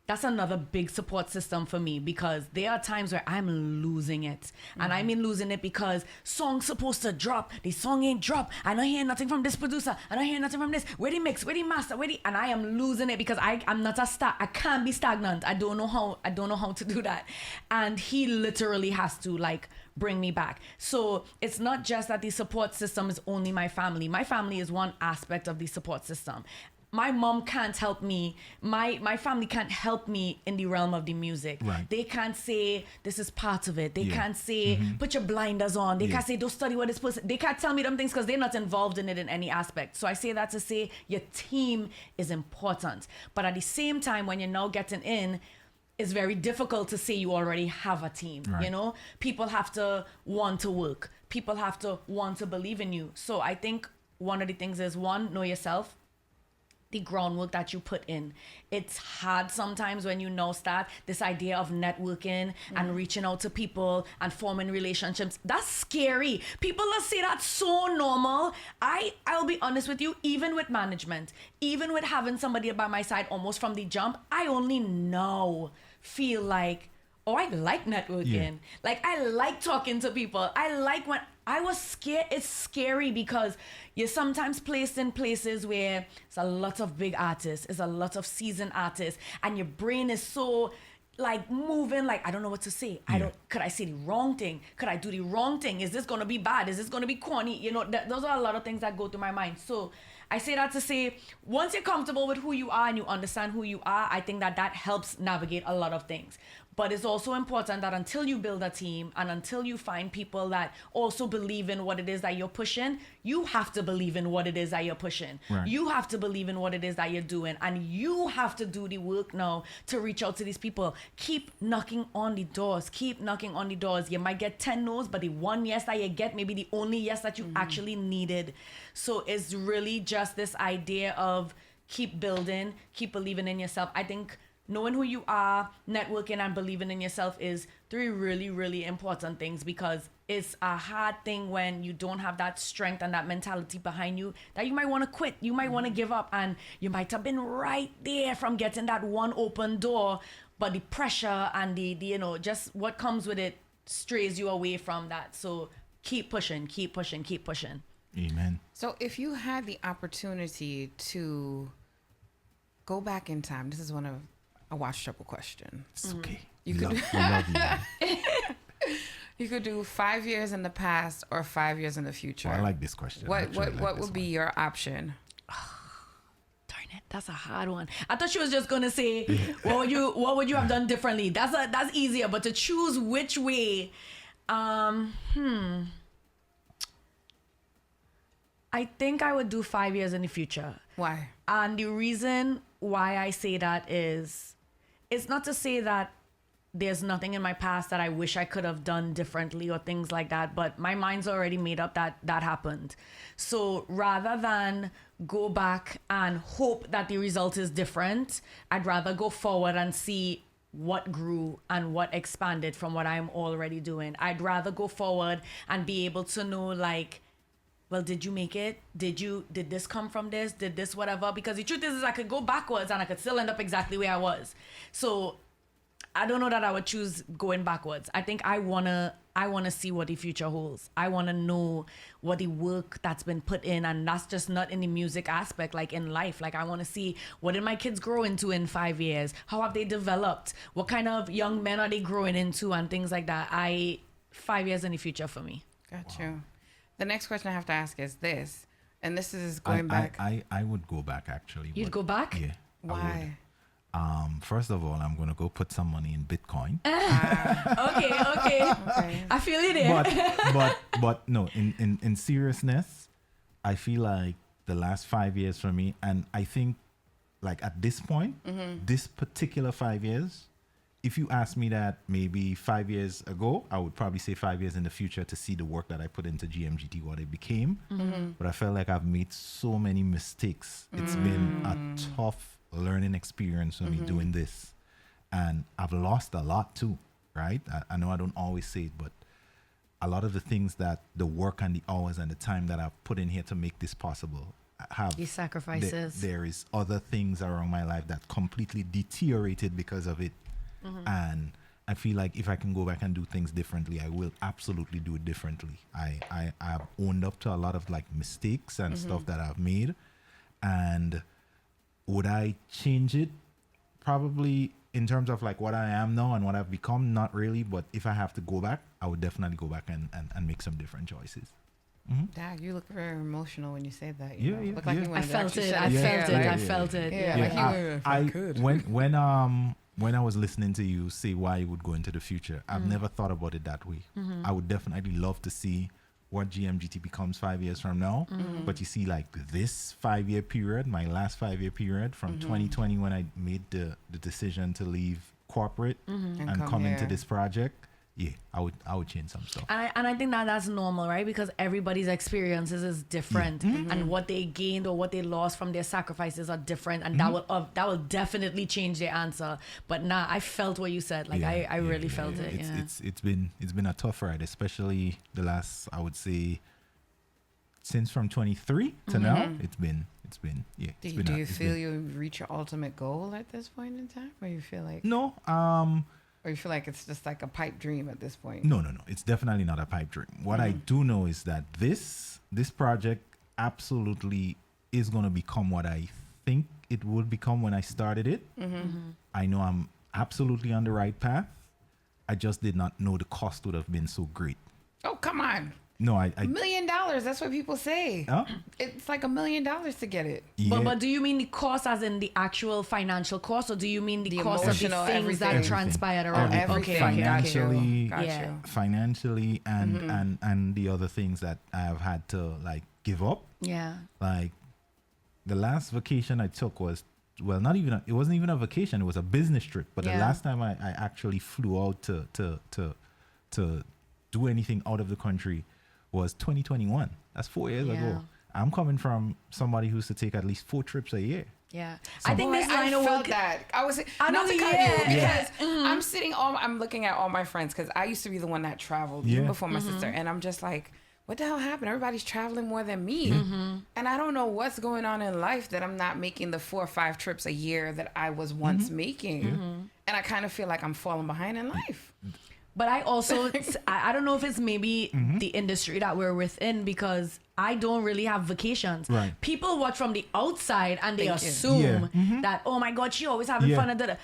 That's another big support system for me, because there are times where I'm losing it. And I mean losing it because song's supposed to drop. The song ain't drop. I don't hear nothing from this producer. I don't hear nothing from this. Where the mix, where the master, and I am losing it because I'm not I can't be stagnant. I don't know how to do that. And he literally has to like bring me back. So it's not just that the support system is only my family. My family is one aspect of the support system. My mom can't help me. My family can't help me in the realm of the music. Right. They can't say this is part of it. They can't say put your blinders on. They can't say don't study what this person. They can't tell me them things because they're not involved in it in any aspect. So I say that to say your team is important. But at the same time, when you're now getting in, it's very difficult to say you already have a team. Right. You know, people have to want to work. People have to want to believe in you. So I think one of the things is, one, know yourself. The groundwork that you put in. It's hard sometimes when you now start this idea of networking and reaching out to people and forming relationships. That's scary. People will say that's so normal. I'll be honest with you, even with management, even with having somebody by my side almost from the jump, I only now feel like, oh, I like networking. Yeah. Like, I like talking to people. I like when I was scared. It's scary because you're sometimes placed in places where it's a lot of big artists, it's a lot of seasoned artists, and your brain is so like moving, like, I don't know what to say. Could I say the wrong thing? Could I do the wrong thing? Is this going to be bad? Is this going to be corny? You know, those are a lot of things that go through my mind. So I say that to say, once you're comfortable with who you are and you understand who you are, I think that helps navigate a lot of things. But it's also important that until you build a team and until you find people that also believe in what it is that you're pushing, you have to believe in what it is that you're pushing. Right. You have to believe in what it is that you're doing. And you have to do the work now to reach out to these people. Keep knocking on the doors. Keep knocking on the doors. You might get 10 no's, but the one yes that you get, maybe the only yes that you actually needed. So it's really just this idea of keep building, keep believing in yourself. I think knowing who you are, networking, and believing in yourself is 3 really, really important things, because it's a hard thing when you don't have that strength and that mentality behind you that you might want to quit. You might want to give up, and you might have been right there from getting that one open door, but the pressure and the you know, just what comes with it strays you away from that. So keep pushing, keep pushing, keep pushing. Amen. So if you had the opportunity to go back in time, this is one of a watch triple question. It's okay. You could love you. You could do 5 years in the past or 5 years in the future. Oh, I like this question. What would be your option? Darn it, that's a hard one. I thought she was just gonna say, what would you have done differently? That's easier, but to choose which way, I think I would do 5 years in the future. Why? And the reason why I say that is, it's not to say that there's nothing in my past that I wish I could have done differently or things like that, but my mind's already made up that happened. So rather than go back and hope that the result is different, I'd rather go forward and see what grew and what expanded from what I'm already doing. I'd rather go forward and be able to know, like, well, did you make it? Did this come from this? Did this whatever? Because the truth is I could go backwards and I could still end up exactly where I was. So I don't know that I would choose going backwards. I think I wanna see what the future holds. I wanna know what the work that's been put in, and that's just not in the music aspect, like in life. Like, I wanna see, what did my kids grow into in 5 years? How have they developed? What kind of young men are they growing into, and things like that. 5 years in the future for me. Got you. The next question I have to ask is this, and this is going back. I would go back, actually. You'd go back? Yeah. Why? First of all, I'm going to go put some money in Bitcoin. Okay. I feel you there. But no, in seriousness, I feel like the last 5 years for me, and I think, like, at this point, this particular 5 years, if you asked me that maybe 5 years ago, I would probably say 5 years in the future to see the work that I put into GMGT, what it became. But I felt like I've made so many mistakes. It's been a tough learning experience for me doing this. And I've lost a lot too. right? I know I don't always say it, but a lot of the things that the work and the hours and the time that I've put in here to make this possible have These sacrifices. There is other things around my life that completely deteriorated because of it. And I feel like if I can go back and do things differently, I will absolutely do it differently. I've owned up to a lot of like mistakes and stuff that I've made. And would I change it? Probably in terms of like what I am now and what I've become, not really. But if I have to go back, I would definitely go back and make some different choices. Dad, you look very emotional when you say that. Yeah. Look like you I wanted to felt actually it. shut I it felt down. it. Like, I felt it. Yeah, Yeah. like you could. When I was listening to you say why you would go into the future, I've never thought about it that way. I would definitely love to see what GMGT becomes 5 years from now. But you see, like this 5 year period, my last 5 year period from 2020 when I made the decision to leave corporate and come into this project. Yeah, I would change some stuff. And I think that's normal, right? Because everybody's experiences is different, and what they gained or what they lost from their sacrifices are different, and that will definitely change their answer. But I felt what you said. Like I really felt it. It's been a tough ride, especially the last, I would say, since from 23 to now. It's been. Do you feel you've reached your ultimate goal at this point in time, or you feel like no? Or you feel like it's just like a pipe dream at this point? No. It's definitely not a pipe dream. What I do know is that this project absolutely is going to become what I think it would become when I started it. I know I'm absolutely on the right path. I just did not know the cost would have been so great. Oh, come on. No, $1 million. That's what people say. Huh? It's like $1 million to get it. Yeah. But do you mean the cost as in the actual financial cost, or do you mean the cost of the emotional, things that everything. transpired around it? Everything. Financially, Got Yeah. you. financially, and the other things that I have had to like give up. Yeah. Like the last vacation I took was, well, it wasn't even a vacation, it was a business trip. But the last time I actually flew out to do anything out of the country was 2021. That's 4 years ago. I'm coming from somebody who used to take at least 4 trips a year. Yeah. I think this line of felt work. that. I was not to cut you because I'm looking at all my friends because I used to be the one that traveled even before my sister, and I'm just like, what the hell happened? Everybody's traveling more than me. And I don't know what's going on in life that I'm not making the 4 or 5 trips a year that I was once making. And I kind of feel like I'm falling behind in life. But I also, I don't know if it's maybe the industry that we're within, because I don't really have vacations. Right. People watch from the outside and they assume that, oh my God, she always having fun. And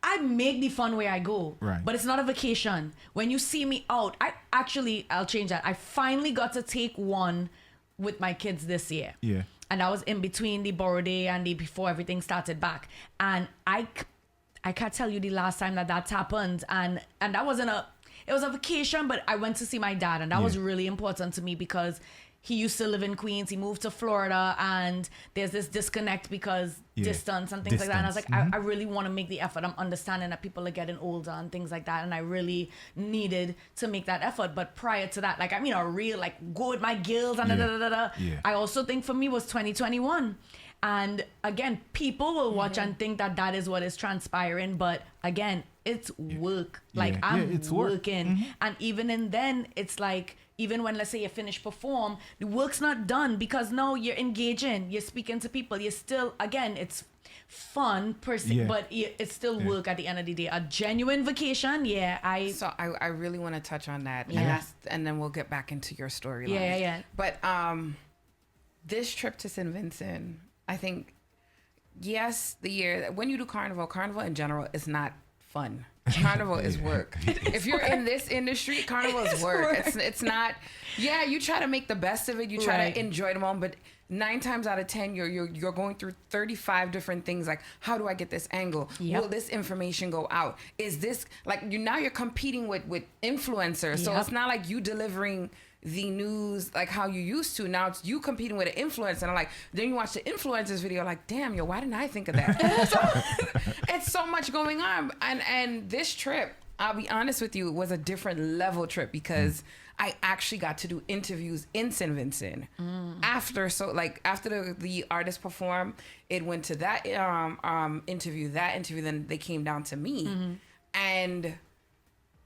I make the fun where I go. Right. But it's not a vacation. When you see me out, I'll change that. I finally got to take one with my kids this year. Yeah. And I was in between the borrow day and the before everything started back. And I can't tell you the last time that happened, and that wasn't it was a vacation, but I went to see my dad, and that was really important to me because he used to live in Queens, he moved to Florida, and there's this disconnect because distance and things like that. And I was like, I really want to make the effort. I'm understanding that people are getting older and things like that, and I really needed to make that effort. But prior to that, like, I mean, a real like go with my gills and I also think for me was 2021. And again, people will watch and think that is what is transpiring. But again, it's work. Like I'm working. And even in then, it's like, even when, let's say, you finish perform, the work's not done because now you're engaging, you're speaking to people. You're still, again, it's fun per se, but it's still work at the end of the day. A genuine vacation, So I really want to touch on that. And then we'll get back into your storyline. Yeah. But this trip to St. Vincent, I think, yes, the year when you do carnival in general is not fun. Carnival is work. If you're in this industry, carnival is work. It's not. Yeah, you try to make the best of it. You try to enjoy the moment, but 9 times out of 10, you're going through 35 different things. Like, how do I get this angle? Will this information go out? Is this like now you're competing with influencers? So it's not like you delivering the news like how you used to. Now it's you competing with an influencer, and I'm like, then you watch the influencer's video, like, damn, why didn't I think of that? So it's so much going on, and this trip, I'll be honest with you, was a different level trip because I actually got to do interviews in St. Vincent after the artist performed. It went to that interview, then they came down to me, and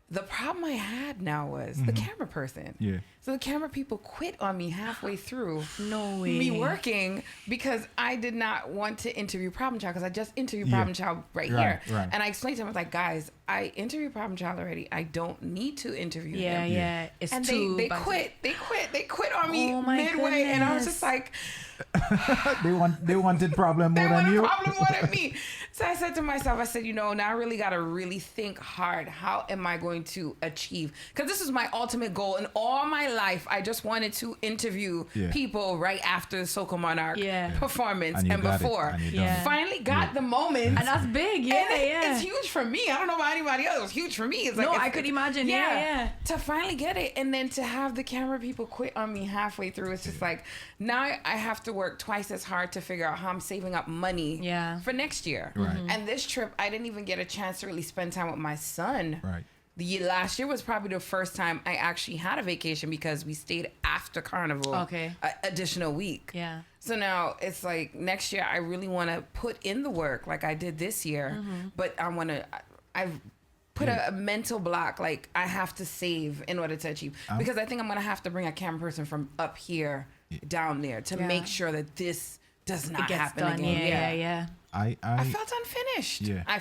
The problem I had now was the camera person. Yeah. So the camera people quit on me halfway through No way. me working because I did not want to interview Problem Child because I just interviewed Problem Child here. Right. And I explained to them, I was like, guys, I interviewed Problem Child already. I don't need to interview him. Yeah. It's And too they quit. They quit on me Oh my midway. And I was goodness. just like, They wanted problem more they than want you. a problem more than me. So I said to myself, I said, now I really got to really think hard. How am I going to achieve? Because this is my ultimate goal in all my life. I just wanted to interview people right after the Soca Monarch performance and before. Finally got the moment. And that's big. It's huge for me. I don't know about anybody else. It was huge for me. It's like, I could imagine. Yeah. To finally get it and then to have the camera people quit on me halfway through. It's just like, now I have to work twice as hard to figure out how I'm saving up money for next year. Right. And this trip, I didn't even get a chance to really spend time with my son. Right. Last year was probably the first time I actually had a vacation because we stayed after Carnival. Okay. Additional week. Yeah. So now it's like next year I really want to put in the work like I did this year, but I've put a mental block, like I have to save in order to achieve, because I think I'm going to have to bring a camera person from up here down there to make sure that this does not happen done. again. Yeah. I felt unfinished. Yeah. I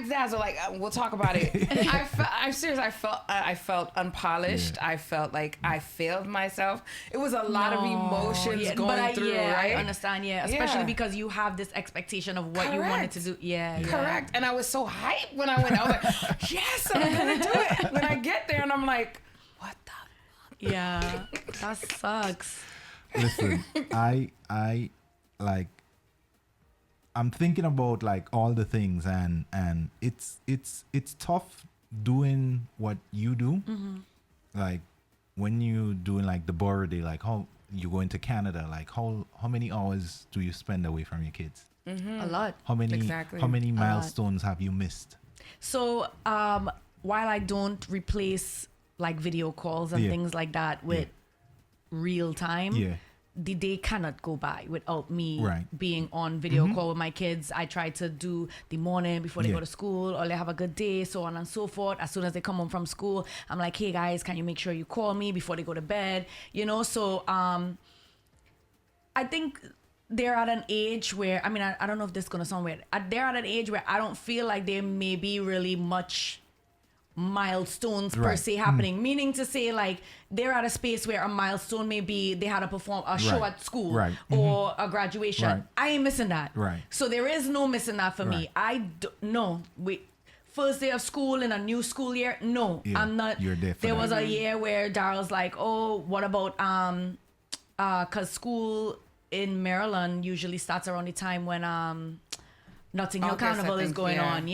Dazzle, like we'll talk about it. I felt unpolished. Yeah. I felt like I failed myself. It was a lot of emotions going through. Right? I understand. Yeah, especially because you have this expectation of what you wanted to do. Yeah. Correct. And I was so hyped when I went. I was like, yes, I'm gonna do it. When I get there, and I'm like, what the fuck? Yeah, that sucks. Listen, I like, I'm thinking about like all the things and it's tough doing what you do. Like when you doing like the borrow day, like how you go into Canada, like how many hours do you spend away from your kids? A lot. How many milestones have you missed? So while I don't replace like video calls and things like that with real time, the day cannot go by without me being on video call with my kids. I try to do the morning before they go to school or they have a good day, so on and so forth. As soon as they come home from school, I'm like, hey guys, can you make sure you call me before they go to bed? So I think they're at an age where, I don't know if this is going to sound weird. They're at an age where I don't feel like there may be really much milestones per se happening, meaning to say like they're at a space where a milestone may be they had to perform a show at school or a graduation. I ain't missing that. So there is no missing that for me. First day of school in a new school year, I'm not. You're there for there that. was a year where Daryl's like, oh, what about because school in Maryland usually starts around the time when Notting Hill Carnival is going on.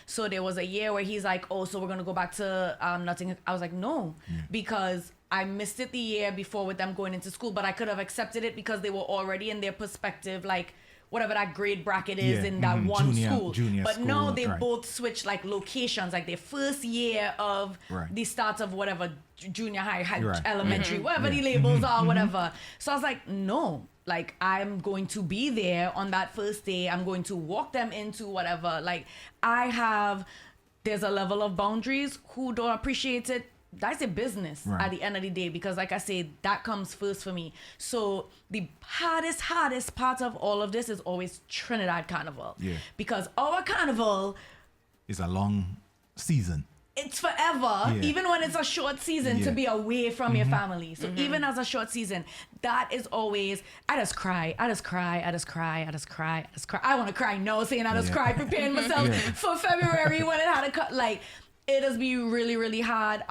So there was a year where he's like, oh, so we're going to go back to Notting Hill. I was like, no, because I missed it the year before with them going into school, but I could have accepted it because they were already in their perspective, like whatever that grade bracket is in that one school. But school, no, they both switched like locations, like their first year of the start of whatever junior high, elementary, whatever the labels are, whatever. So I was like, no. Like, I'm going to be there on that first day. I'm going to walk them into whatever. Like, there's a level of boundaries. Who don't appreciate it, that's a business at the end of the day. Because like I said, that comes first for me. So the hardest part of all of this is always Trinidad Carnival. Because our carnival is a long season. It's forever, even when it's a short season, to be away from your family. So even as a short season, that is always, I just cry. I want to cry now, saying I just cry, preparing myself for February when it had to cut. Like, it does be really, really hard.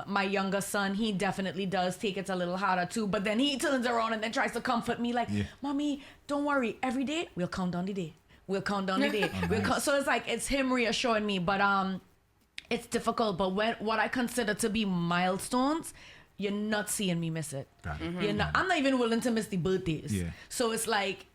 My younger son, he definitely does take it a little harder too. But then he turns around and then tries to comfort me like, Mommy, don't worry. Every day, we'll count down the day. So it's like, it's him reassuring me. But it's difficult, but what I consider to be milestones, you're not seeing me miss it. I'm not even willing to miss the birthdays. So it's like,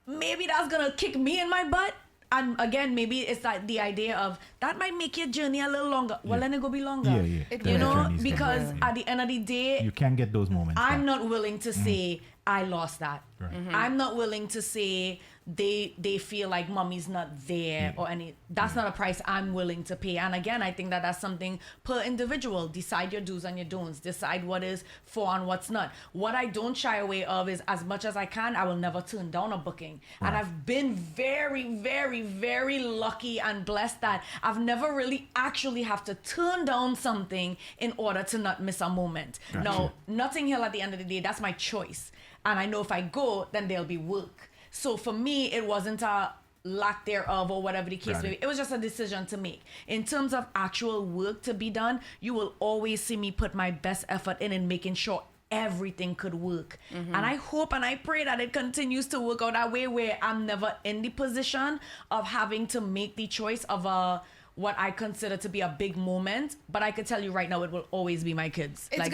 maybe that's gonna kick me in my butt. And again, maybe it's like the idea of that might make your journey a little longer. Well, let it go be longer. Because at the end of the day, you can get those moments. I'm not willing to say I lost that. I'm not willing to say they feel like mommy's not there or any. That's not a price I'm willing to pay. And again, I think that that's something per individual. Decide your do's and your don'ts. Decide what is for and what's not. What I don't shy away of is, as much as I can, I will never turn down a booking. Right. And I've been very, very, very lucky and blessed that I've never really actually have to turn down something in order to not miss a moment. Gotcha. Now, Notting Hill at the end of the day, that's my choice. And I know if I go, then there'll be work. So for me, it wasn't a lack thereof or whatever the case may be. It was just a decision to make. In terms of actual work to be done, you will always see me put my best effort in making sure everything could work. And I hope and I pray that it continues to work out that way, where I'm never in the position of having to make the choice of what I consider to be a big moment. But I could tell you right now, it will always be my kids. I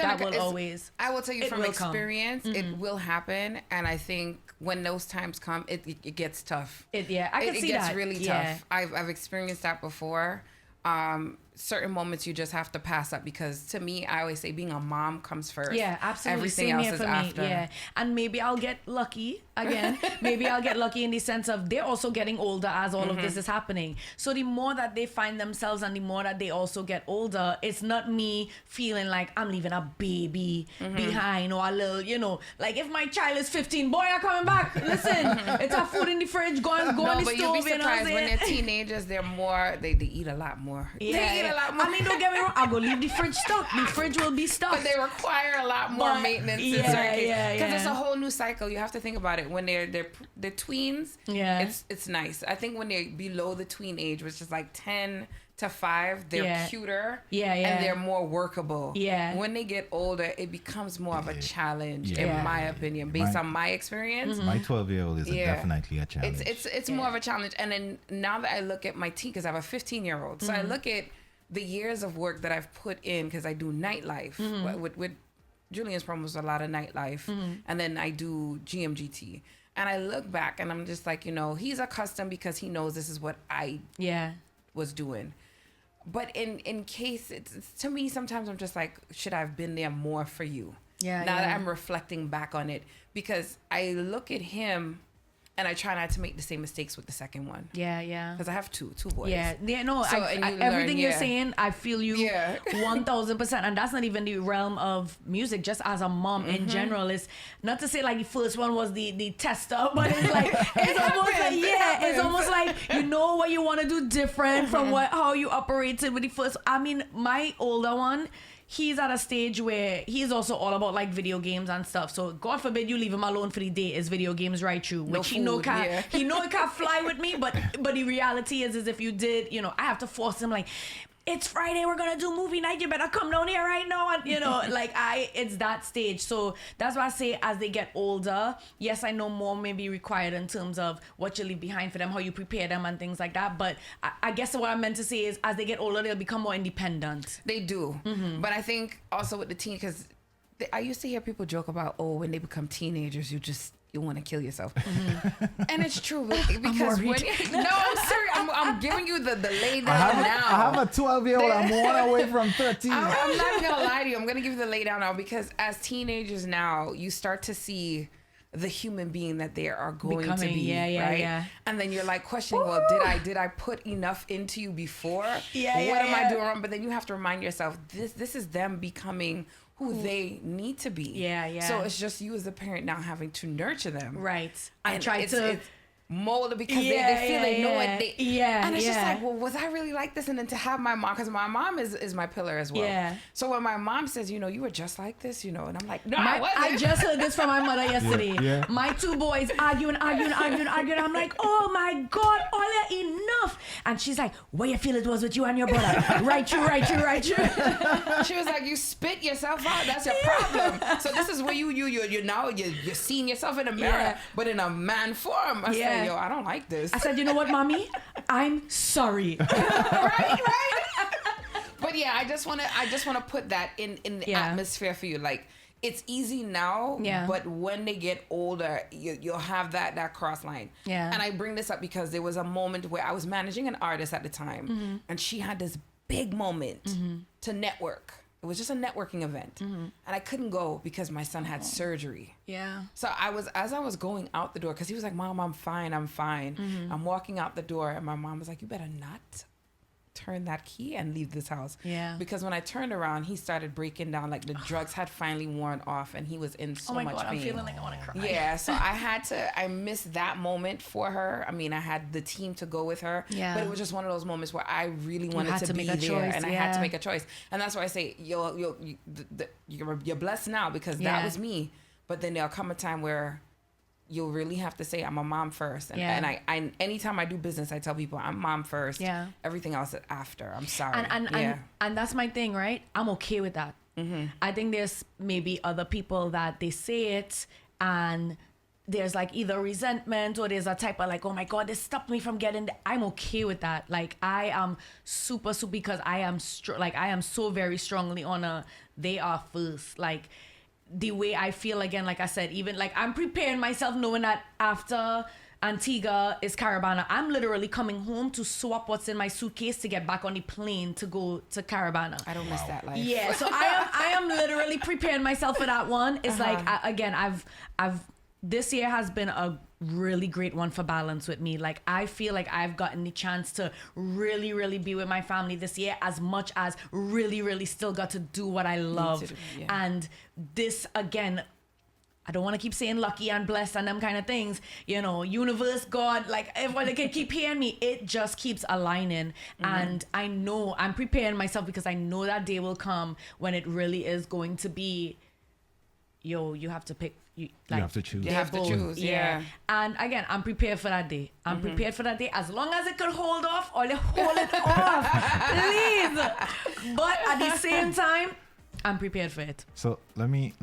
will tell you from experience, it will happen. And I think when those times come, it gets tough. I can see that. It gets really tough. I've experienced that before. Certain moments you just have to pass up, because to me, I always say being a mom comes first. Yeah, absolutely. Everything else is after. Yeah, and maybe I'll get lucky again. Maybe I'll get lucky in the sense of they're also getting older as all of this is happening. So the more that they find themselves and the more that they also get older, it's not me feeling like I'm leaving a baby behind or a little, like if my child is 15, boy, I'm coming back. Listen, it's a food in the fridge, go on the stove. But you'll be surprised when they're teenagers, they're more, they eat a lot more. Yeah. I mean, don't get me wrong, I'll go leave the fridge stuck. The fridge will be stuck. But they require a lot more maintenance in certain cases. Because it's a whole new cycle. You have to think about it. When they're tweens, it's nice. I think when they're below the tween age, which is like 10 to 5, they're cuter and they're more workable. When they get older, it becomes more of a challenge, in my opinion, based on my experience. My 12-year-old is definitely a challenge. It's more of a challenge. And then now that I look at my teen, because I have a 15-year-old, so I look at the years of work that I've put in, because I do nightlife. With Julian's promo was a lot of nightlife. And then I do GMGT. And I look back and I'm just like, he's accustomed because he knows this is what I was doing. But in case, it's to me, sometimes I'm just like, should I have been there more for you? Now that I'm reflecting back on it, because I look at him and I try not to make the same mistakes with the second one. Because I have two boys. No, so, everything you're saying, I feel you 1000%. And that's not even the realm of music, just as a mom in general. It's not to say like the first one was the tester, but it's like, it's almost like you know what you want to do different from how you operated with the first. I mean, my older one, he's at a stage where he's also all about like video games and stuff. So God forbid you leave him alone for the day, is video games right through. Which he know it can't fly with me, but the reality is if you did, I have to force him like, it's Friday, we're gonna do movie night, you better come down here right now. And it's that stage. So that's why I say, as they get older, yes, I know more may be required in terms of what you leave behind for them, how you prepare them and things like that. But I guess what I meant to say is, as they get older, they'll become more independent. They do. But I think also with the teen, because I used to hear people joke about, when they become teenagers, you want to kill yourself. And it's true, because I'm serious. I'm giving you the lay down now. I have a 12-year-old. I'm 1 away from 13. I'm not gonna lie to you. I'm gonna give you the lay down now, because as teenagers now, you start to see the human being that they are going to be, right? And then you're like questioning, well, did I put enough into you before? What am I doing wrong? But then you have to remind yourself, this is them becoming who they need to be. So it's just you as a parent now having to nurture them. Right. And try to mold it, because they feel they know it. And it's just like, well, was I really like this? And then to have my mom, because my mom is my pillar as well. So when my mom says, you were just like this, and I'm like, no, I wasn't. I just heard this from my mother yesterday. My 2 boys arguing. I'm like, oh my God, Olia, enough. And she's like, what you feel it was with you and your brother? Right through. She was like, you spit yourself out. That's your problem. So this is where you're now you're seeing yourself in the mirror, but in a man form. I said, yo, I don't like this. I said, you know what, mommy? I'm sorry. right. But yeah, I just want to put that in the atmosphere for you. Like, it's easy now, but when they get older, you'll have that cross line. And I bring this up because there was a moment where I was managing an artist at the time, and she had this big moment to network. It was just a networking event. And I couldn't go because my son had surgery. Yeah. So as I was going out the door, because he was like, Mom, I'm fine. I'm walking out the door, and my mom was like, you better not turn that key and leave this house. Yeah. Because when I turned around, he started breaking down. Like the drugs had finally worn off, and he was in so much God, pain. I'm feeling like I want to cry. Yeah, so I missed that moment for her. I mean, I had the team to go with her, but it was just one of those moments where I really wanted to be there, choice, and I had to make a choice. And that's why I say, you're blessed now, because that was me. But then there'll come a time where you'll really have to say, I'm a mom first. And, I anytime I do business, I tell people I'm mom first. Yeah. Everything else is after. I'm sorry. And that's my thing, right? I'm okay with that. I think there's maybe other people that they say it and there's like either resentment or there's a type of like, oh my God, this stopped me from getting I'm okay with that. Like I am super because I am I am so very strongly on a they are first. Like the way I feel, again, like I said, even like I'm preparing myself knowing that after Antigua is Carabana, I'm literally coming home to swap what's in my suitcase to get back on the plane to go to Carabana. I don't miss that life. Yeah, so I am literally preparing myself for that one. It's like, I've this year has been a really great one for balance with me. Like I feel like I've gotten the chance to really be with my family this year, as much as really still got to do what I love. And this, again, I don't want to keep saying lucky and blessed and them kind of things, you know, universe, God, like everyone, they can keep hearing me. It just keeps aligning. And I know I'm preparing myself because I know that day will come when it really is going to be, you have to pick. You have to choose. You have to choose, yeah. And again, I'm prepared for that day. I'm prepared for that day. As long as it could hold off, or hold it off, please. But at the same time, I'm prepared for it. So let me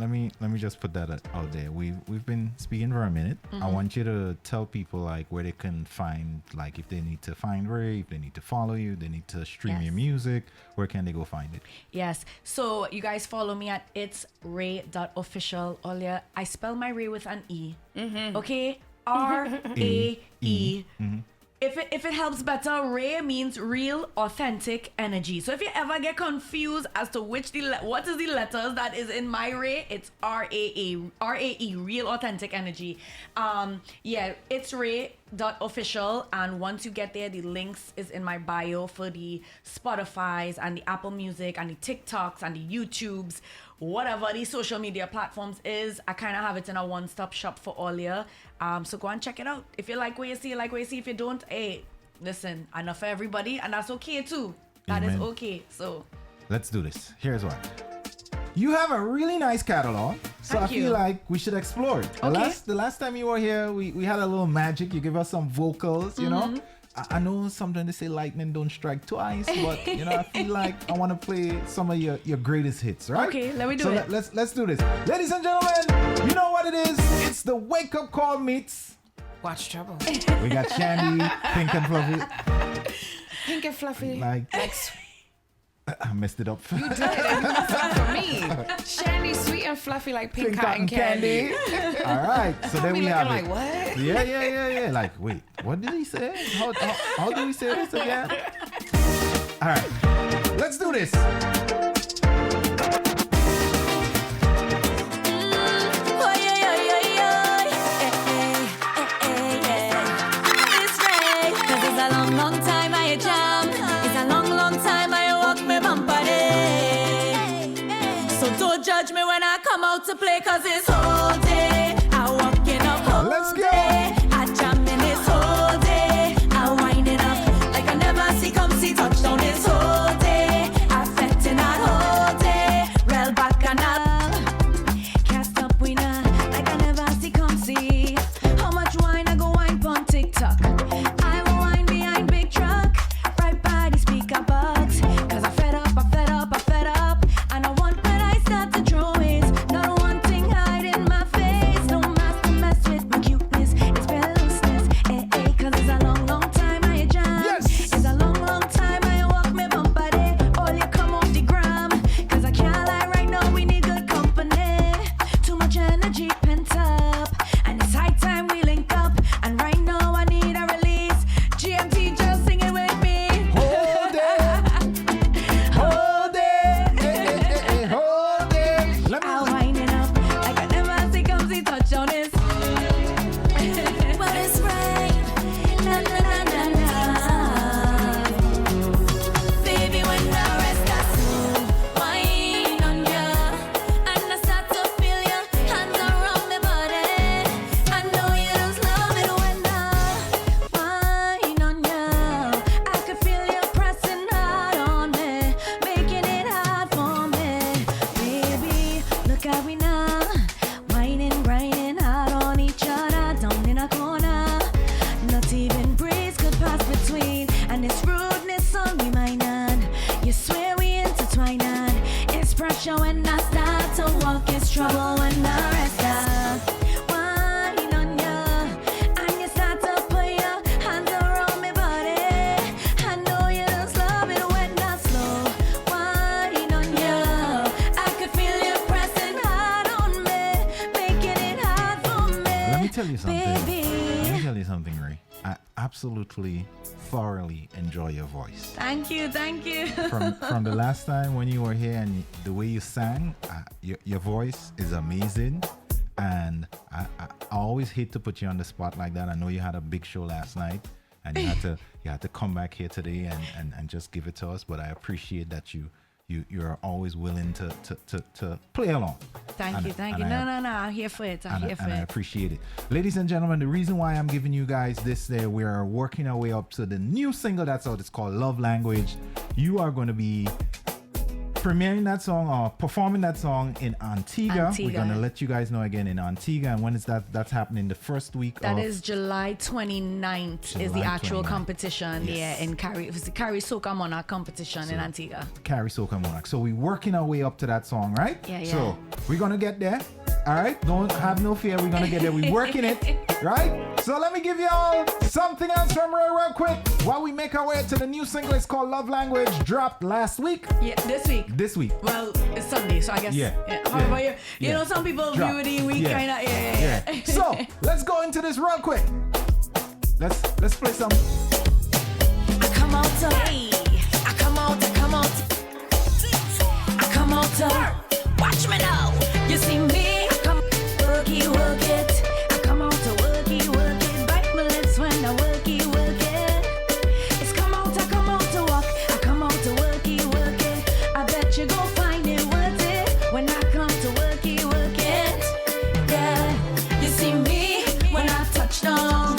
just put that out there. We've been speaking for a minute. I want you to tell people like where they can find, like if they need to find Rae, if they need to follow you, they need to stream your music, where can they go find it? Yes. So you guys follow me at itsrae.official. Olia, I spell my Rae with an E. Okay? R-A-E. If it helps better, Rae means real, authentic energy. So if you ever get confused as to what is the letters that is in my Rae, it's R-A-E, real, authentic energy. It's Rae.official, and once you get there, the links is in my bio for the Spotify's and the Apple Music and the TikToks and the YouTubes, whatever the social media platforms is. I kind of have it in a one-stop shop for all you. So go and check it out. If you like what you see, like what you see. If you don't, hey, listen, enough for everybody, and that's okay too. That is okay. So let's do this. Here's what. You have a really nice catalog, so I feel like we should explore it. The last time you were here, we had a little magic. You give us some vocals, you know. I know sometimes they say lightning don't strike twice, but you know, I feel like I want to play some of your greatest hits, right? Okay, let me do it. Let's do this. Ladies and gentlemen, you know what it is. It's the Wake Up Call meets Watch Trouble. We got Shandy, Pink and Fluffy. Pink and Fluffy. Like I messed it up. You did. You messed it up for me. Shandy, sweet and fluffy like pink cotton candy. All right. So then we have like, it. What? Yeah. Like, wait, what did he say? How do we say this again? All right. Let's do this. Long time I jam. It's a long time I walk me bumper day. So don't judge me when I come out to play, cause it's whole day. I walk in up whole day. I jam in this whole day. I wind it up like I never see come see touchdown this whole day. I fete in that whole day. Real back and up. Cast up winner like I never see come see. How much wine I go wine on TikTok. Cause I fed up, and I want when I start to draw is not one thing hide in my face. you something. baby. Let me tell you something, Ray. I absolutely, thoroughly enjoy your voice. Thank you. From the last time when you were here and the way you sang, your voice is amazing. And I always hate to put you on the spot like that. I know you had a big show last night, and you had to come back here today and just give it to us. But I appreciate that you're always willing to play along. Thank you. No, I'm here for it. I'm here for it. I appreciate it. Ladies and gentlemen, the reason why I'm giving you guys this day, we are working our way up to the new single that's out. It's called Love Language. You are going to be premiering that song or performing that song in Antigua. We're going to let you guys know again in Antigua. And when is that? That's happening the first week That is July 29th is the actual 29th. Competition. Yes. Yeah, in Carry Soca Monarch competition in Antigua. Carry Soca Monarch. So we're working our way up to that song, right? Yeah. So we're going to get there. All right? Don't have no fear. We're going to get there. We're working it. Right? So let me give you all something else from Ray real quick while we make our way to the new single. It's called Love Language. Dropped last week. Yeah, this week. Well, it's Sunday, so I guess. Yeah. However, you know, some people view the week kind of. Yeah. So let's go into this real quick. Let's play some. I come out to I come out to watch me now. You see me, I come work it. I come out to work it. Bite my lips when I work it. It's I come out to walk. I come out to work it. I bet you go find it worth it when I come to work it. Yeah, you see me when I touch down.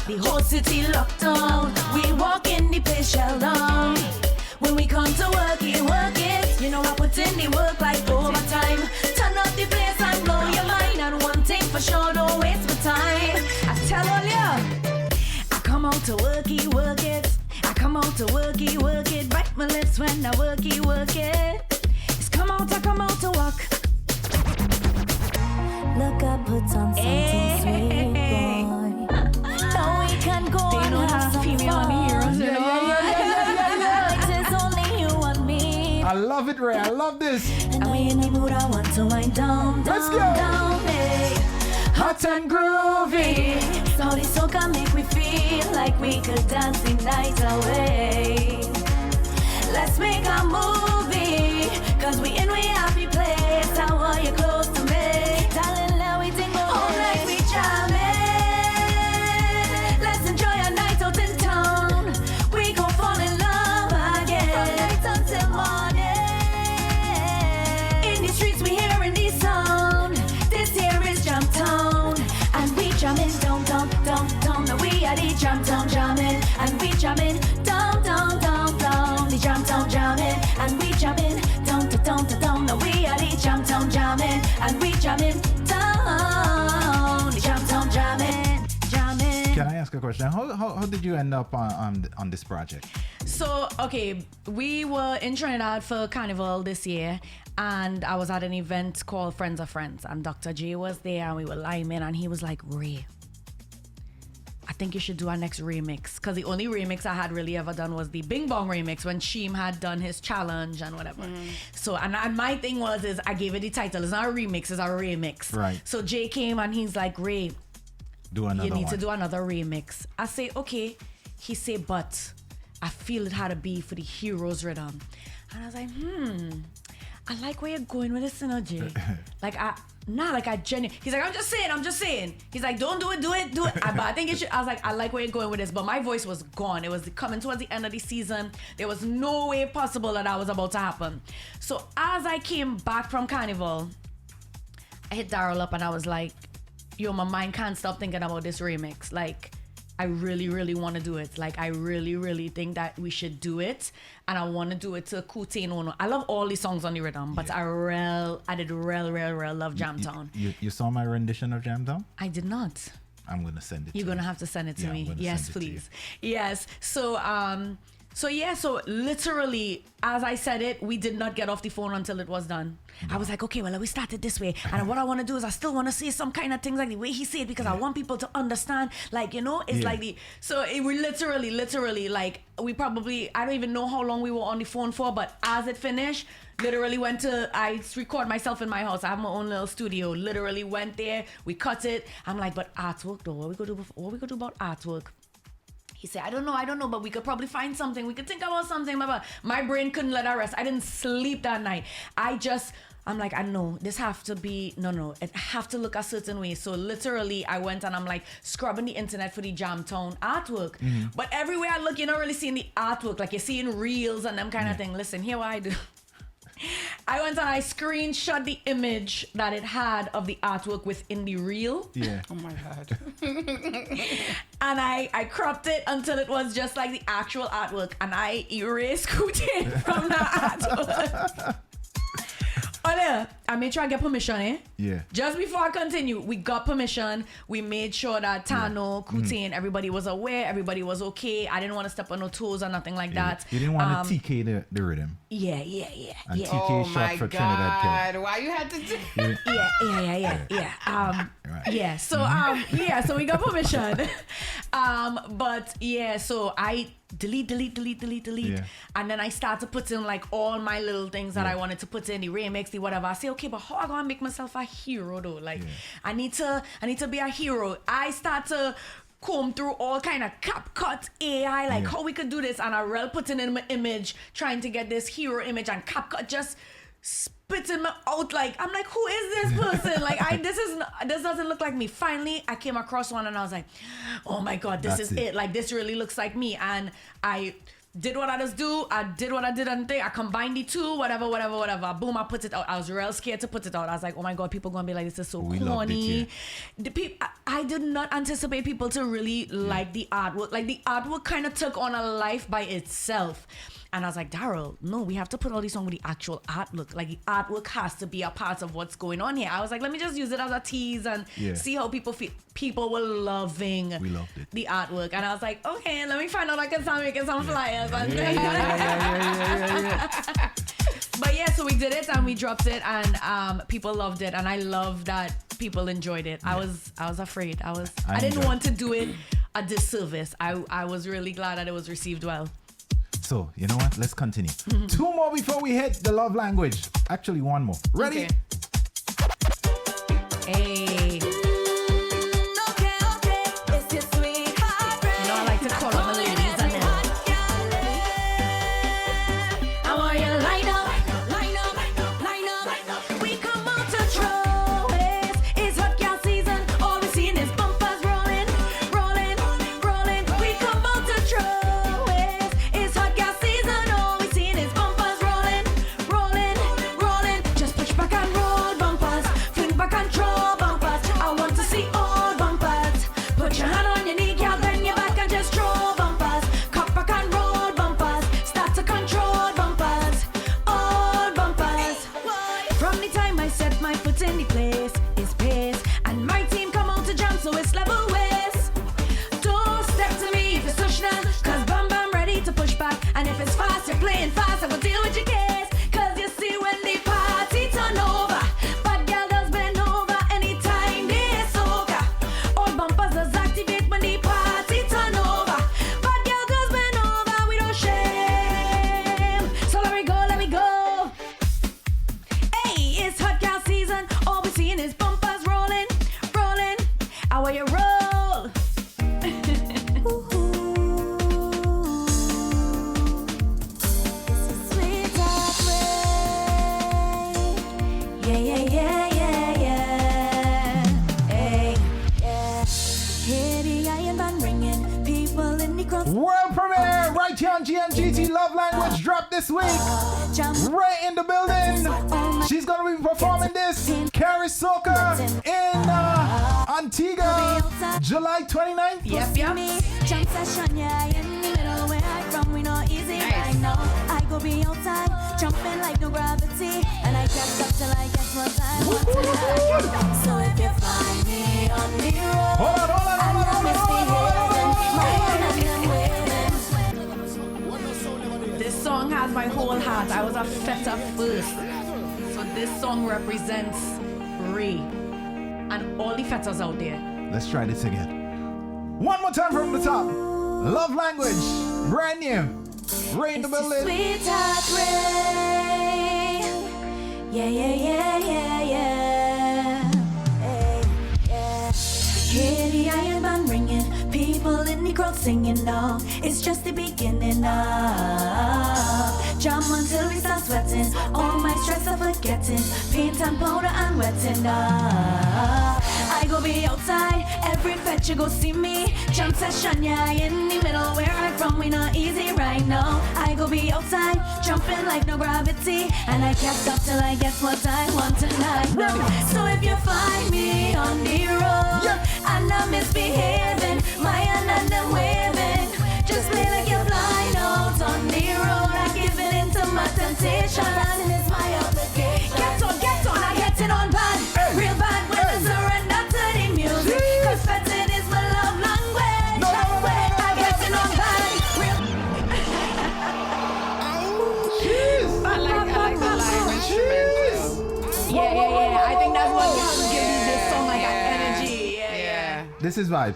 The whole city locked down. We walk in the place shell down. When we come to work it. You know I put in the work like overtime. Turn up the place and blow your mind. And one thing for sure, don't waste my time. I tell all ya, I come out to work it. I come out to work it. Bite my lips when I work it. It's I come out to walk. Look, I put on something sweet, boy. Now we can go They know how female heroes, you know. It's only you and me. I love it, Ray. I love this. And we in the mood, I want to wind down, Let's go. down, hey. Hot and groovy. So this soca make we feel like we could dance the night away. Let's make a movie, cause we in we happy place. I want you close to me. Darling, let we think all night we jamming. Let's enjoy a night out in town. We gon' fall in love again. From night until morning. In the streets we hearing the sound. This here is Jam Town. And we jamming down, down, down, down. Now we are the Jam Town jamming. And we jamming down, down, down, down. The Jam Town jamming. And we jamming down, down, down, down. Now we are the Jam Town jamming. And we jamming down. The Jam Town jamming, jamming. Can I ask a question? How did you end up on this project? So, okay, we were in Trinidad for Carnival this year, and I was at an event called Friends of Friends, and Dr. J was there, and we were liming, and he was like, Ray, I think you should do our next remix, because the only remix I had really ever done was the Bing Bong remix when Sheem had done his challenge and whatever. So, and my thing was, I gave it the title. It's not a remix, it's a remix. Right. So Jay came and he's like, Ray, Do another you need one. to do another remix. I say, okay. He say, but I feel it had to be for the Heroes rhythm. And I was like, I like where you're going with this synergy. I genuinely. He's like, I'm just saying. He's like, don't do it. But I think it should. I was like, I like where you're going with this. But my voice was gone. It was coming towards the end of the season. There was no way possible that was about to happen. So as I came back from Carnival, I hit Daryl up and I was like, yo, my mind can't stop thinking about this remix. Like, I really, really want to do it. Like, I really, really think that we should do it. And I want to do it to Kute Nono. I love all the songs on the rhythm, but I did real love Jam Town. You saw my rendition of Jam Town? I did not. I'm going to send it You're to going to you. have to send it to Yeah, I'm me. gonna Yes, send it to you. please. Yes. So So yeah, so literally, as I said it, we did not get off the phone until it was done. I was like, okay, well, we started this way. And what I want to do is I still want to say some kind of things like the way he said it because I want people to understand, like, you know, it's like we literally, like, we probably, I don't even know how long we were on the phone for, but as it finished, literally I record myself in my house. I have my own little studio. Literally went there, we cut it. I'm like, but artwork though, what we gonna do about artwork? He said, I don't know, but we could probably find something. We could think about something. But my brain couldn't let her rest. I didn't sleep that night. I'm like, I know this have to be, it have to look a certain way. So literally I went and I'm like scrubbing the internet for the Jamtown artwork. But everywhere I look, you're not really seeing the artwork. Like you're seeing reels and them kind of thing. Listen, here what I do. I went and I screenshot the image that it had of the artwork within the reel. Yeah. Oh my God. And I cropped it until it was just like the actual artwork. And I erased Kutin from the artwork. I made sure I get permission, eh? Yeah. Just before I continue, we got permission. We made sure that Tano, Kutin, everybody was aware, everybody was okay. I didn't want to step on no toes or nothing like that. You didn't want to TK the rhythm. Yeah. And TK Oh shot my for Trinidad Kill. God. Why you had to do Yeah. So we got permission. But yeah, so I delete. Yeah. And then I start to put in like all my little things that I wanted to put in, the remix, the whatever. I say, okay, but how am I gonna make myself a hero though? Like I need to be a hero. I start to comb through all kind of CapCut AI, like how we could do this, and I rel putting in my image, trying to get this hero image, and CapCut just spitting me out. Like I'm like, who is this person? Like this doesn't look like me. Finally, I came across one and I was like, oh my God, this is it. Like this really looks like me. And I did what I just do. I did what I did on the thing. I combined the two, whatever. Boom, I put it out. I was real scared to put it out. I was like, oh my God, people gonna be like, this is so corny. I did not anticipate people to really like the artwork. Like the artwork kind of took on a life by itself. And I was like, Daryl, no, we have to put all these on with the actual artwork. Like the artwork has to be a part of what's going on here. I was like, let me just use it as a tease and see how people feel. People were loving the artwork. And I was like, okay, let me find out I can start making some flyers. But yeah, so we did it and we dropped it and people loved it. And I love that people enjoyed it. I was afraid. I didn't want to do it a disservice. I was really glad that it was received well. So, you know what? Let's continue. 2 more before we hit the love language. Actually, 1 more. Ready? Okay. Hey. It's your sweetheart. You know, I like to call up the ladies and them. I want you to line up. We come out to throw it. It's hot girl season. All we seeing is bumpers rolling. We come out to throw it. It's hot girl season. All we seeing is bumpers rolling. Just push back and roll bumpers. Fling back and throw bumpers. I want to see all bumpers. Put your hand on your knee, girl, bend your back and just throw bumpers. Cock back and roll bumpers. Start to control bumpers. All bumpers. From the time I set my foot in the place, it's pace. And my team come out to jump, so it's level waist. Don't step to me if it's touch now, cause bam bam ready to push back. And if it's fast, you're playing fast, I will deal with your case. Cause you see when the party turn over, bad girl does bend over anytime they soca. All bumpers does activate when the party turn over. Bad girl does bend over, we don't shame. So let me go. Hey, it's hot girl season. All we seeing is bumpers rolling. I want you roll. Sweetheart Rae. Yeah. Hey, yeah. Hear the iron band ringing. People in the crowd. World premiere right here on GMGT Love Language drop this week. Rae in the building. She's gonna be performing this Carrie Soca in Antigua, July 29th. Yep. Jump session, yeah, in the middle where I from, we not easy right now. I go be outside, jumping like no gravity, and I kept up till I get what I want tonight. So if you find me on the road, Hold on. I'm not misbehaving, my hand and I'm waving. my whole heart. I was a feta first. So this song represents Rae and all the fetas out there. Let's try this again. One more time from the top. Love Language, brand new. Rae in the building. Sweetheart Rae. Yeah, yeah, yeah, yeah, yeah. Hey, yeah. Hear the iron band ringing, people in the crowd singing now. It's just the beginning now. Jump until we start sweating. All my stress I'm forgetting. Paint and powder and wetting now. I go be outside, every fetch you go see me. Jump session, yeah, in the middle where I'm from, we not easy right now. I go be outside, jumping like no gravity, and I can't stop till I get what I want tonight. No. So if you find me on the road, and I'm misbehaving, my hand and I'm waving, just play like you're flying out on the road. I give it into my temptation, and it's my obligation. Get on, I get it on bad, real bad when I surrender to the music. Cause fetting is my love language. I get it on bad, real. I like the live instrument too. Yeah. I think that's what helps give me this song like energy. Yeah. This is vibe.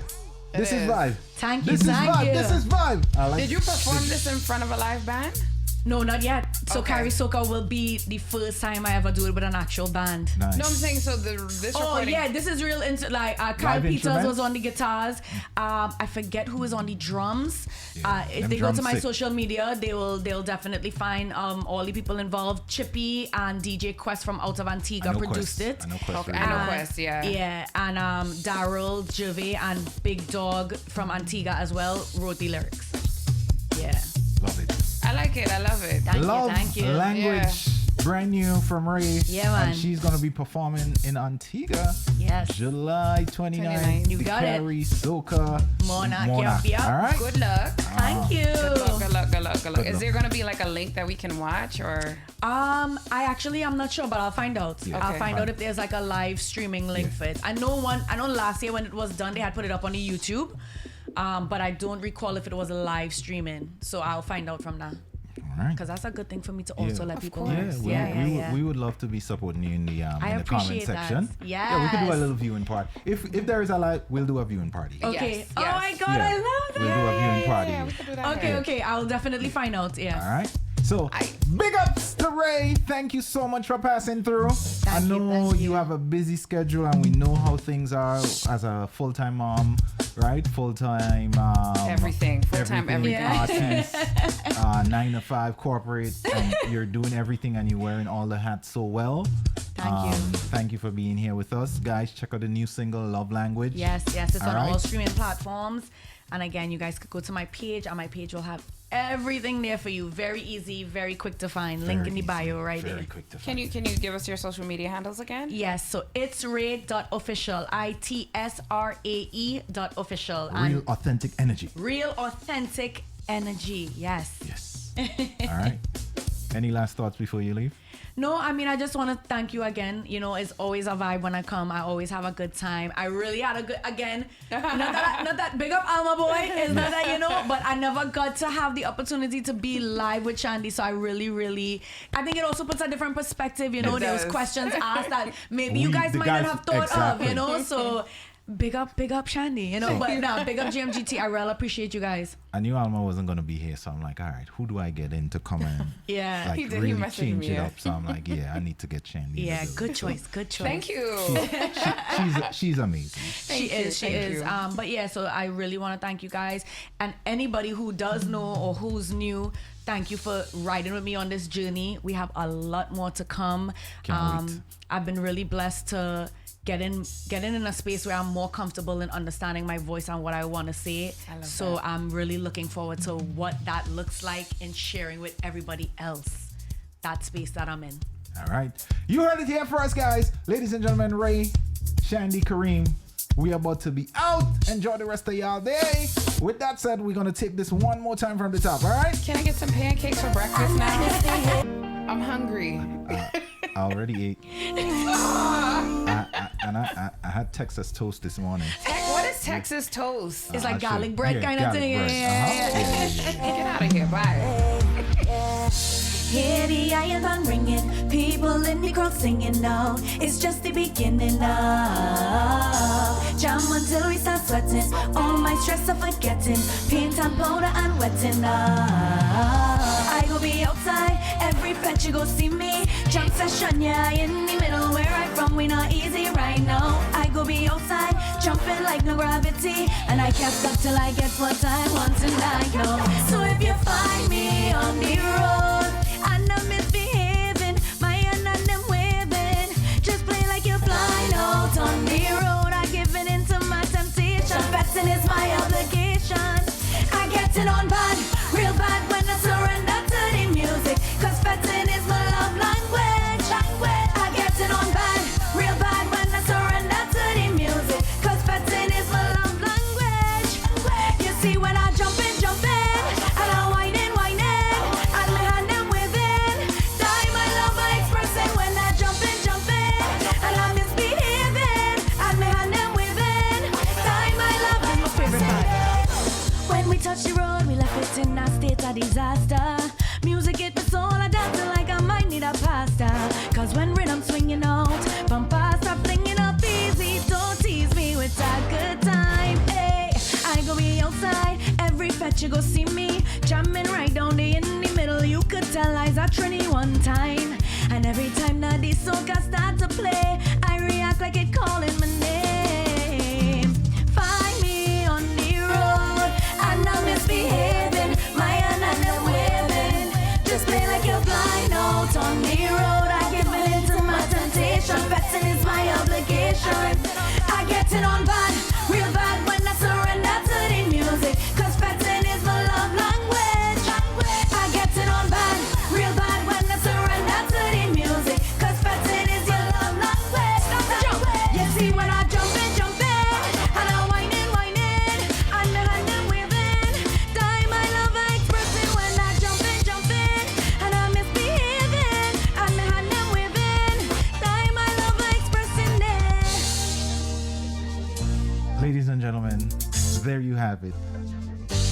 This is vibe. Thank you, This is thank vibe. you. This is vibe. I like Did you perform this in front of a live band? No, not yet. So Okay. Carry Soca will be the first time I ever do it with an actual band. Nice. No, I'm saying so this Oh recording. yeah, this is real. Like Kyle Live Peters instruments? was on the guitars. I forget who is on the drums. If them they go to drums my sick. social media, they'll definitely find all the people involved. Chippy and DJ Quest from out of Antigua I know produced Quest. it. I know Quest. Okay, really I know well. Quest, yeah. Yeah, and Daryl Gervais and Big Dog from Antigua as well wrote the lyrics. Yeah. Love it. I like it. I love it. Thank you. Language, brand new from Rae. Yeah, man. And she's gonna be performing in Antigua, Yes. July 29th. You the got it. Carry Soca Monarch, yep. All right. Good luck. Thank you. Good luck. Good luck. Good luck. Good luck. Good Is there gonna be like a link that we can watch or? I actually I'm not sure, but I'll find out. Yeah. I'll Okay. find out if there's like a live streaming link for it. I know last year when it was done, they had put it up on the YouTube. But I don't recall if it was live streaming. So I'll find out from now. All right. Because that's a good thing for me to also let people know. Yeah, we would love to be supporting you in the I in the comment appreciate that. section. Yeah, we could do a Yes. little viewing party. If there is a live, we'll do a viewing party. Okay. Yes, Oh yes. my God, Yeah. I love that. We'll do a viewing party. Yeah, we could do that. Okay. I'll definitely find out. Yeah. All right. So, big ups to Rae. Thank you so much for passing through. I know thank you. you have a busy schedule, and we know how things are as a full-time mom, right? Full-time Everything. Full-time everything. artist, 9 to 5 corporate, and you're doing everything, and you're wearing all the hats so well. Thank you. Thank you for being here with us, guys. Check out the new single, Love Language. Yes. It's All on right. all streaming platforms. And again, you guys could go to my page, and my page will have everything there for you. Very easy, very quick to find. Link in the bio right there. Very quick to Can you give us your social media handles again? Yes, so it's Rae.official. ITSRAE.official. Real authentic energy. Real authentic energy. Yes. Yes. All right. Any last thoughts before you leave? No, I mean, I just want to thank you again. You know, it's always a vibe when I come. I always have a good time. I really had a good, again, not that big up Alma boy. It's not that, you know, but I never got to have the opportunity to be live with Shandy. So I really, I think it also puts a different perspective. You know, It there was does. questions asked that maybe you guys the might guys- not have thought exactly. of, you know, so big up Shandy, you know, but no, big up GMGT. I really appreciate you guys. I knew Alma wasn't gonna be here, so I'm like, all right, who do I get in to come and Yeah. like He did, he really messaged change me, it yeah. up? So I'm like, yeah, I need to get Shandy. in Yeah, the good building. choice. Thank you. She's amazing. She is. Thank you. But yeah, so I really want to thank you guys, and anybody who does know or who's new. Thank you for riding with me on this journey. We have a lot more to come. Can't wait. I've been really blessed to get in a space where I'm more comfortable in understanding my voice and what I want to say. I love So that. I'm really looking forward to what that looks like and sharing with everybody else that space that I'm in. All right, you heard it here first, guys. Ladies and gentlemen, Rae, Shandy, Kareem. We are about to be out. Enjoy the rest of y'all day. With that said, we're gonna take this one more time from the top. All right. Can I get some pancakes for breakfast now? I'm hungry. I already ate. I had Texas toast this morning. What is Texas toast? It's like I'll show garlic you. bread Yeah, kind of garlic thing. bread. Yeah. Get out of here. Bye. Hear the iron band ringing, people in the crowd singing now. It's just the beginning now. Jam until we start sweating, all my stress of forgetting, paint and powder and wetting now. I go be outside, every fetch you go see me. Jam session, yeah, in the middle where I from, we not easy right now. I go be outside, jumping like no gravity, and I can't stop till I get what I want tonight, no. So if you find me on the road, and I'm misbehaving, my hand and them waving, just play like you're flying out on the road. I giving into my temptation, betting is my obligation. I get it on bad, real bad when I surrender to the music, cause betting is my love language. I get it on bad, real bad when I surrender to the music, cause betting is my love language. You see when I jump in, and I whine in, and my hand them waving, die my love I expressing when I jump in, and I'm misbehaving, and my hand them waving, die my love is my favorite part. When we touch the road, we left it in a state of disaster. Music hit my soul, I dance like I might need a pasta. Cause when rhythm swinging out, bumper stop flinging up easy. Don't tease me with that good time. Hey, I go be outside, every fetch you go see me, jamming right down there in the middle. You could tell I's a Trini one time. And every time that the soca start to play, I react like it calling my name. Find me on the road, and I'm misbehaving, my hand and them waving, just play like you're blind out on the road. I give it into my temptation, betting is my obligation. I get it on bad, real bad when I surrender to the music, cause betting is my love language. I get it on bad, real bad when I surrender to the music, cause betting is your love language. You see when I jump in, and I whine in, and the hand them waving, die my love I expressing when I jump in, and I'm misbehaving, and the hand them waving, die my love I expressing there. Ladies and gentlemen, there you have it.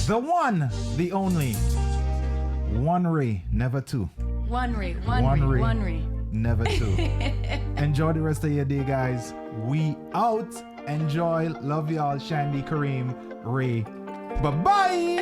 The one, the only. One Rae, never two. One Rae. Never two. Enjoy the rest of your day, guys. We out. Enjoy. Love y'all. Shandy, Kareem, Ray. Bye-bye.